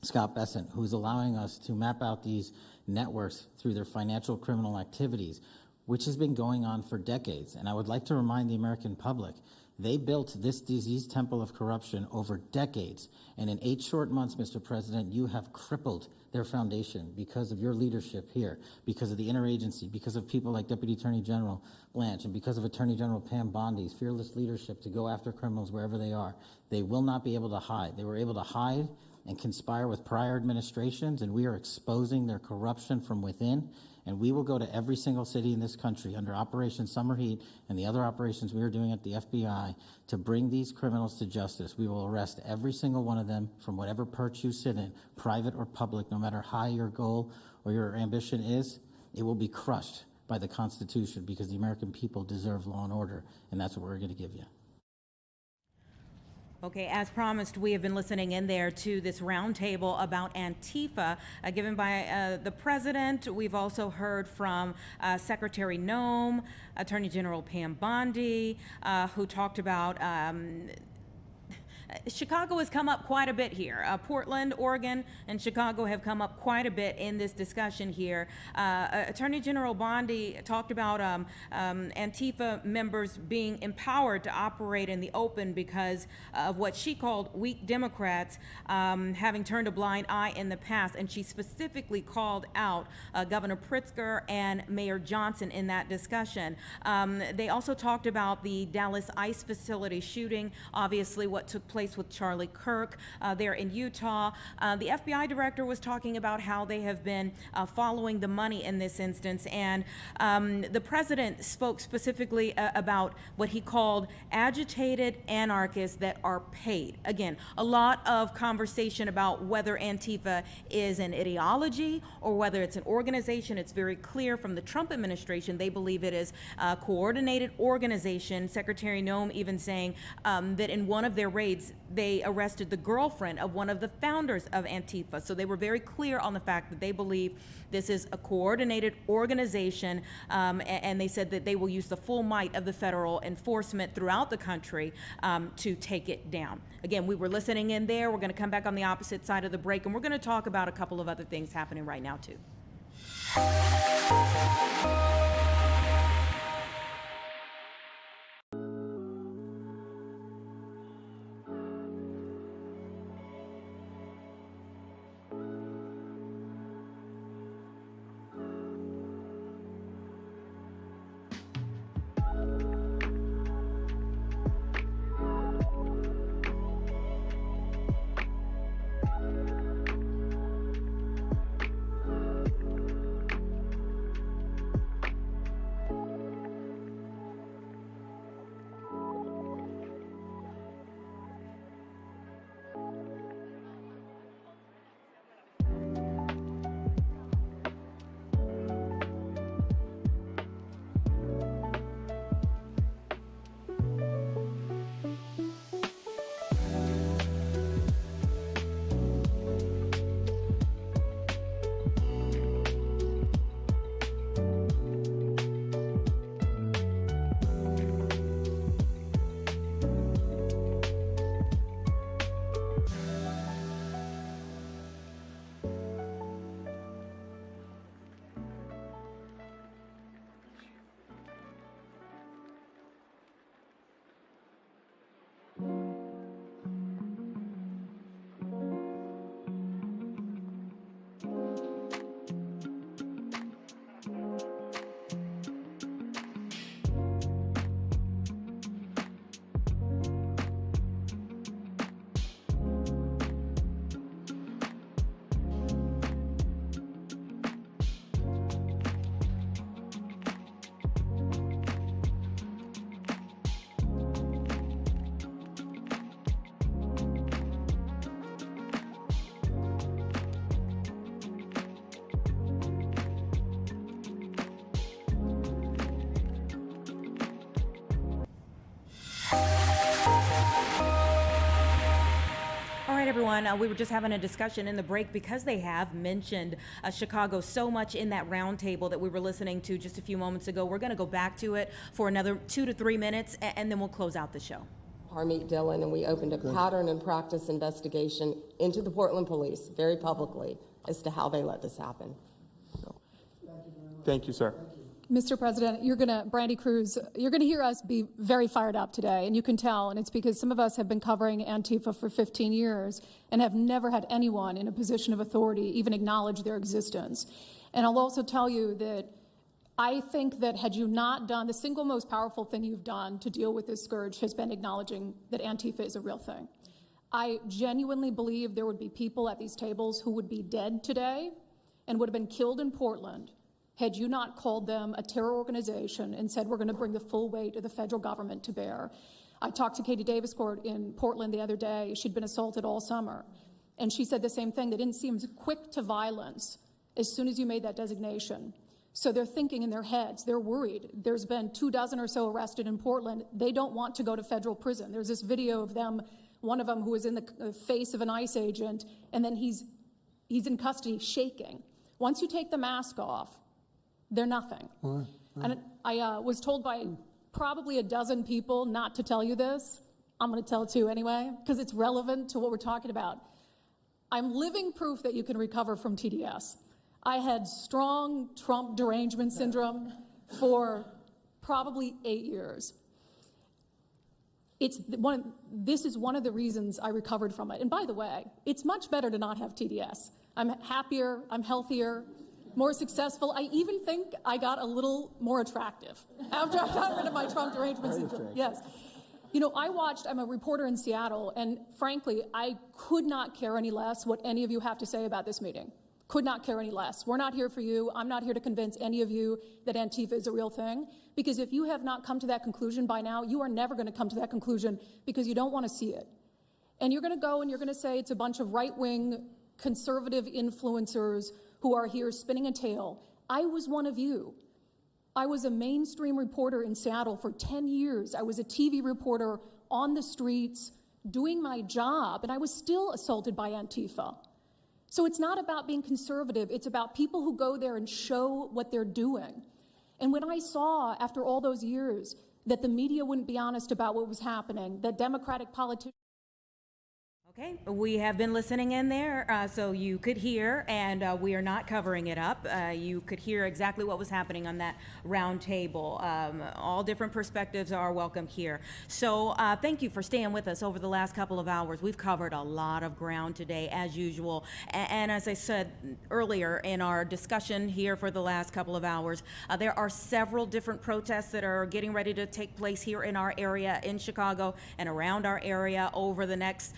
Scott Bessent, who's allowing us to map out these networks through their financial criminal activities, which has been going on for decades. And I would like to remind the American public, they built this disease temple of corruption over decades. And in 8 short months, Mr. President, you have crippled their foundation because of your leadership here, because of the interagency, because of people like Deputy Attorney General Blanche, and because of Attorney General Pam Bondi's fearless leadership to go after criminals wherever they are. They will not be able to hide. They were able to hide and conspire with prior administrations, and we are exposing their corruption from within. And we will go to every single city in this country under Operation Summer Heat and the other operations we are doing at the FBI to bring these criminals to justice. We will arrest every single one of them from whatever perch you sit in, private or public, no matter how your goal or your ambition is. It will be crushed by the Constitution because the American people deserve law and order, and that's what we're going to give you. Okay, as promised, we have been listening in there to this roundtable about Antifa given by the president. We've also heard from Secretary Noem, Attorney General Pam Bondi, who talked about Chicago has come up quite a bit here. Portland, Oregon, and Chicago have come up quite a bit in this discussion here. Attorney General Bondi talked about Antifa members being empowered to operate in the open because of what she called weak Democrats having turned a blind eye in the past. And she specifically called out Governor Pritzker and Mayor Johnson in that discussion. They also talked about the Dallas ICE facility shooting, obviously what took place place with Charlie Kirk there in Utah. The FBI director was talking about how they have been following the money in this instance, and the president spoke specifically about what he called agitated anarchists that are paid. Again, a lot of conversation about whether Antifa is an ideology or whether it's an organization. It's very clear from the Trump administration they believe it is a coordinated organization. Secretary Noem even saying that in one of their raids they arrested the girlfriend of one of the founders of Antifa. So they were very clear on the fact that they believe this is a coordinated organization, and they said that they will use the full might of the federal enforcement throughout the country to take it down. Again, we were listening in there. We're going to come back on the opposite side of the break, and we're going to talk about a couple of other things happening right now, too. Everyone, we were just having a discussion in the break because they have mentioned Chicago so much in that roundtable that we were listening to just a few moments ago. We're going to go back to it for another 2 to 3 minutes, and then we'll close out the show. Harmeet Dillon, and we opened a pattern and practice investigation into the Portland police very publicly as to how they let this happen. Thank you, sir. Mr. President, Brandy Cruz, you're going to hear us be very fired up today, and you can tell, and it's because some of us have been covering Antifa for 15 years and have never had anyone in a position of authority even acknowledge their existence. And I'll also tell you that I think that had you not done, the single most powerful thing you've done to deal with this scourge has been acknowledging that Antifa is a real thing. I genuinely believe there would be people at these tables who would be dead today and would have been killed in Portland had you not called them a terror organization and said we're going to bring the full weight of the federal government to bear. I talked to Katie Daviscourt in Portland the other day. She'd been assaulted all summer. And she said the same thing. They didn't seem quick to violence as soon as you made that designation. So they're thinking in their heads, they're worried. There's been 24 or so arrested in Portland. They don't want to go to federal prison. There's this video of them, one of them who was in the face of an ICE agent, and then he's in custody shaking. Once you take the mask off, they're nothing. And I was told by probably a dozen people not to tell you this. I'm going to tell it to you anyway, because it's relevant to what we're talking about. I'm living proof that you can recover from TDS. I had strong Trump derangement syndrome for probably 8 years. This is one of the reasons I recovered from it. And by the way, it's much better to not have TDS. I'm happier, I'm healthier, more successful. I even think I got a little more attractive after I got rid of my Trump derangement syndrome. Yes. You know, I'm a reporter in Seattle, and frankly, I could not care any less what any of you have to say about this meeting. Could not care any less. We're not here for you. I'm not here to convince any of you that Antifa is a real thing, because if you have not come to that conclusion by now, you are never going to come to that conclusion because you don't want to see it. And you're going to go and you're going to say it's a bunch of right-wing conservative influencers who are here spinning a tale. I was one of you. I was a mainstream reporter in Seattle for 10 years. I was a TV reporter on the streets doing my job, and I was still assaulted by Antifa. So it's not about being conservative. It's about people who go there and show what they're doing. And when I saw, after all those years, that the media wouldn't be honest about what was happening, that Democratic politicians... Okay, we have been listening in there, so you could hear, and we are not covering it up. You could hear exactly what was happening on that round table. All different perspectives are welcome here. So thank you for staying with us over the last couple of hours. We've covered a lot of ground today, as usual. And as I said earlier in our discussion here for the last couple of hours, there are several different protests that are getting ready to take place here in our area in Chicago and around our area over the next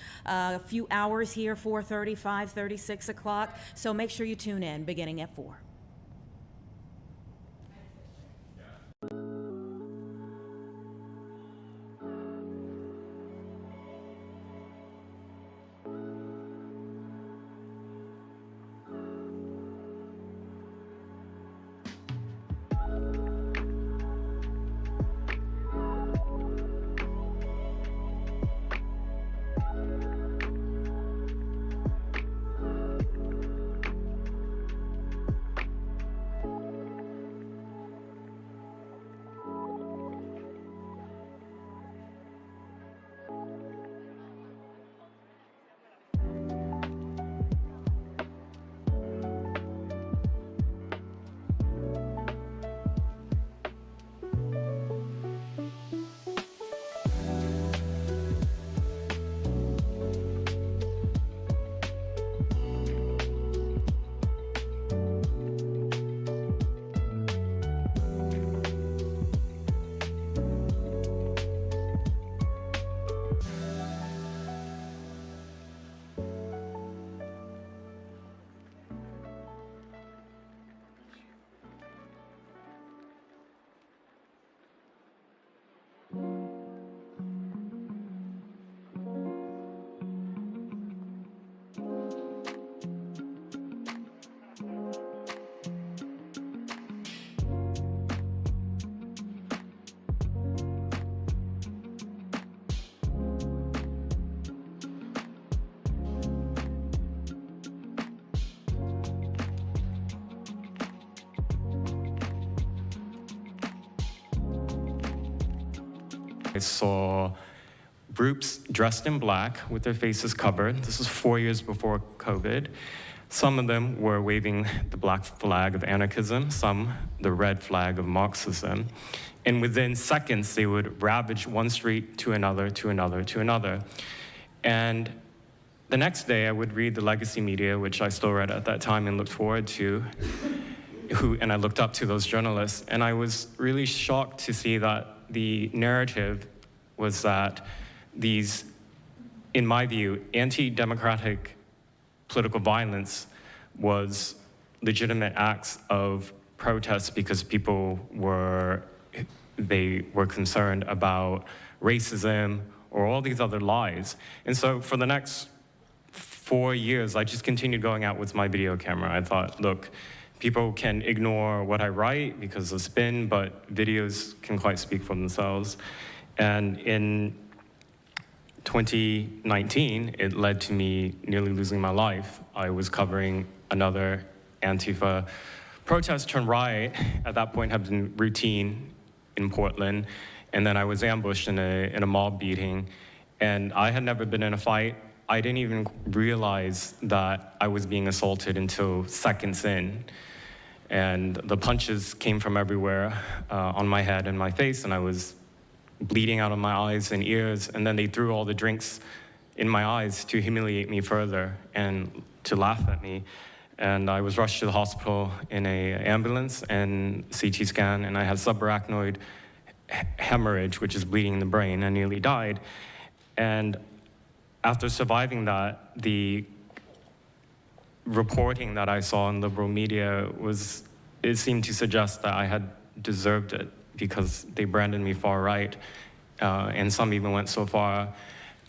a few hours here, 4:30, 5:30, 6 o'clock. So make sure you tune in beginning at 4. I saw groups dressed in black with their faces covered. This was 4 years before COVID. Some of them were waving the black flag of anarchism, some the red flag of Marxism. And within seconds, they would ravage one street to another, to another, to another. And the next day, I would read the legacy media, which I still read at that time and looked forward to, and I looked up to those journalists. And I was really shocked to see that the narrative was that these, in my view, anti-democratic political violence was legitimate acts of protest because people were concerned about racism or all these other lies. And so for the next 4 years, I just continued going out with my video camera. I thought, look, people can ignore what I write because of spin, but videos can quite speak for themselves. And in 2019, it led to me nearly losing my life. I was covering another Antifa protest turned riot. At that point, had been routine in Portland. And then I was ambushed in a mob beating. And I had never been in a fight. I didn't even realize that I was being assaulted until seconds in. And the punches came from everywhere on my head and my face, and I was bleeding out of my eyes and ears. And then they threw all the drinks in my eyes to humiliate me further and to laugh at me. And I was rushed to the hospital in an ambulance and CT scan, and I had subarachnoid hemorrhage, which is bleeding in the brain, and nearly died. And after surviving that, the reporting that I saw in liberal media it seemed to suggest that I had deserved it because they branded me far right. And some even went so far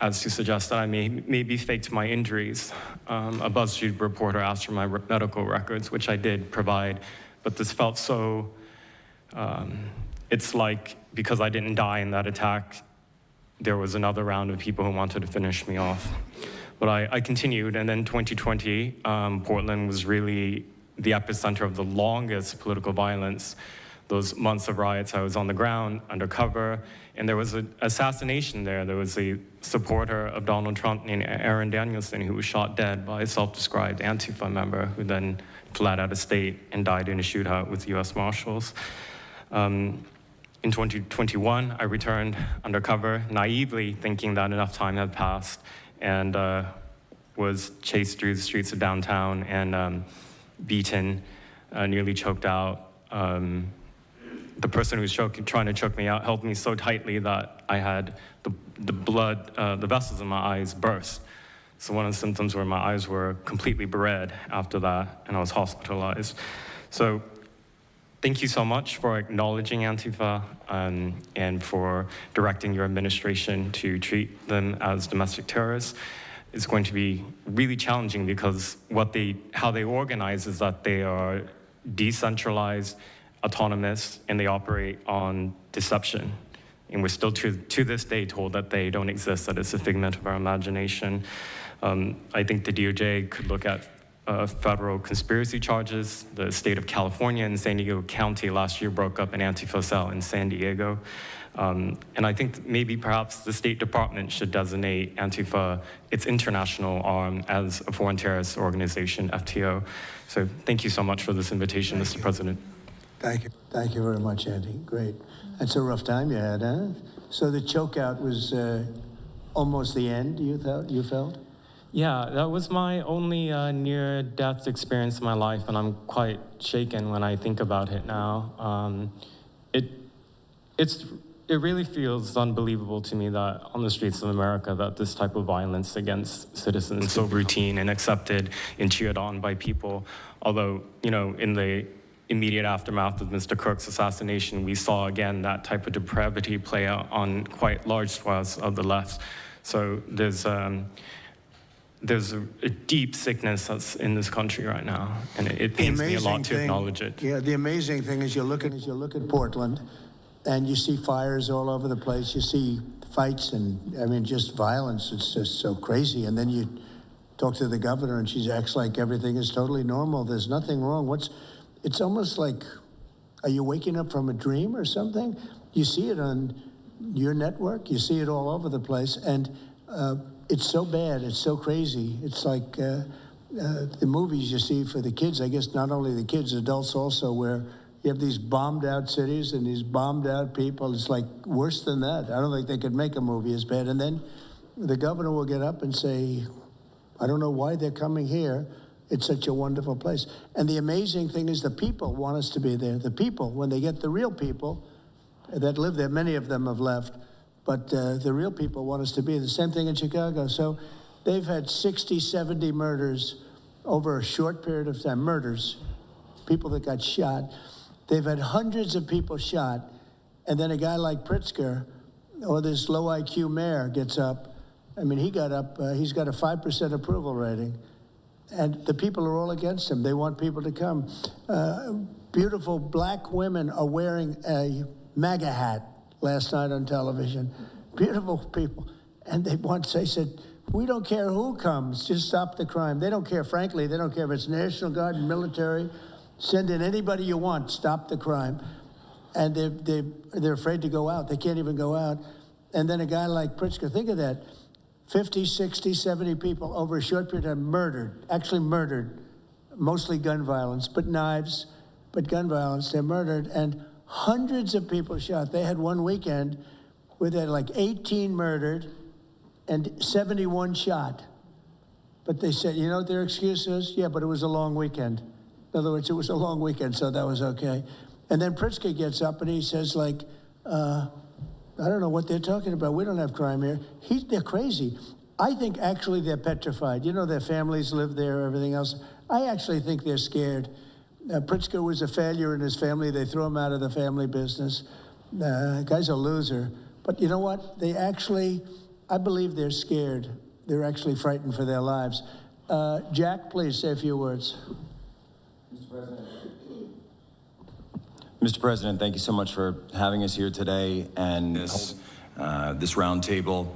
as to suggest that I maybe faked my injuries. A BuzzFeed reporter asked for my medical records, which I did provide, but this felt so, it's like because I didn't die in that attack, there was another round of people who wanted to finish me off. But I continued, and then 2020, Portland was really the epicenter of the longest political violence. Those months of riots, I was on the ground, undercover, and there was an assassination there. There was a supporter of Donald Trump named Aaron Danielson who was shot dead by a self-described Antifa member who then fled out of state and died in a shootout with U.S. Marshals. In 2021, I returned undercover, naively thinking that enough time had passed, and was chased through the streets of downtown and beaten, nearly choked out. The person who was trying to choke me out held me so tightly that I had the blood, the vessels in my eyes burst. So one of the symptoms were my eyes were completely red after that, and I was hospitalized. So thank you so much for acknowledging Antifa and for directing your administration to treat them as domestic terrorists. It's going to be really challenging because how they organize is that they are decentralized, autonomous, and they operate on deception. And we're still to this day told that they don't exist, that it's a figment of our imagination. I think the DOJ could look at federal conspiracy charges. The state of California and San Diego County last year broke up an Antifa cell in San Diego. And I think maybe perhaps the State Department should designate Antifa, its international arm, as a foreign terrorist organization, FTO. So thank you so much for this invitation, Mr. President. Thank you. Thank you very much, Andy. Great. That's a rough time you had, huh? So the chokeout was almost the end, you felt? Yeah, that was my only near-death experience in my life, and I'm quite shaken when I think about it now. It really feels unbelievable to me that on the streets of America that this type of violence against citizens is so routine and accepted and cheered on by people. Although, in the immediate aftermath of Mr. Kirk's assassination, we saw again that type of depravity play out on quite large swaths of the left. So there's a deep sickness that's in this country right now, and it pains me a lot to acknowledge it. Yeah, the amazing thing is you look at Portland, and you see fires all over the place. You see fights and just violence. It's just so crazy. And then you talk to the governor, and she acts like everything is totally normal. There's nothing wrong. It's almost like, are you waking up from a dream or something? You see it on your network. You see it all over the place, and it's so bad. It's so crazy. It's like the movies you see for the kids. I guess not only the kids, adults also, where you have these bombed out cities and these bombed out people. It's like worse than that. I don't think they could make a movie as bad. And then the governor will get up and say, I don't know why they're coming here. It's such a wonderful place. And the amazing thing is the people want us to be there. The people, when they get the real people that live there, many of them have left, but the real people want us to be. The same thing in Chicago. So they've had 60, 70 murders over a short period of time. Murders, people that got shot. They've had hundreds of people shot, and then a guy like Pritzker, or this low IQ mayor, gets up. I mean, he got up, he's got a 5% approval rating, and the people are all against him. They want people to come. Beautiful black women are wearing a MAGA hat last night on television. Beautiful people. And they said, we don't care who comes, just stop the crime. They don't care, frankly, they don't care if it's National Guard and military. Send in anybody you want, stop the crime. And they're afraid to go out. They can't even go out. And then a guy like Pritzker, think of that, 50, 60, 70 people over a short period of time murdered, mostly gun violence, but knives, but gun violence, they're murdered, and hundreds of people shot. They had one weekend where they had like 18 murdered and 71 shot. But they said, you know what their excuse is? Yeah, but it was a long weekend. In other words, it was a long weekend, so that was okay. And then Pritzker gets up and he says, like, I don't know what they're talking about. We don't have crime here. They're crazy. I think actually they're petrified. You know, their families live there, everything else. I actually think they're scared. Pritzker was a failure in his family. They threw him out of the family business. Guy's a loser. But you know what? They actually, I believe they're scared. They're actually frightened for their lives. Jack, please say a few words. Mr. President, thank you so much for having us here today and this roundtable.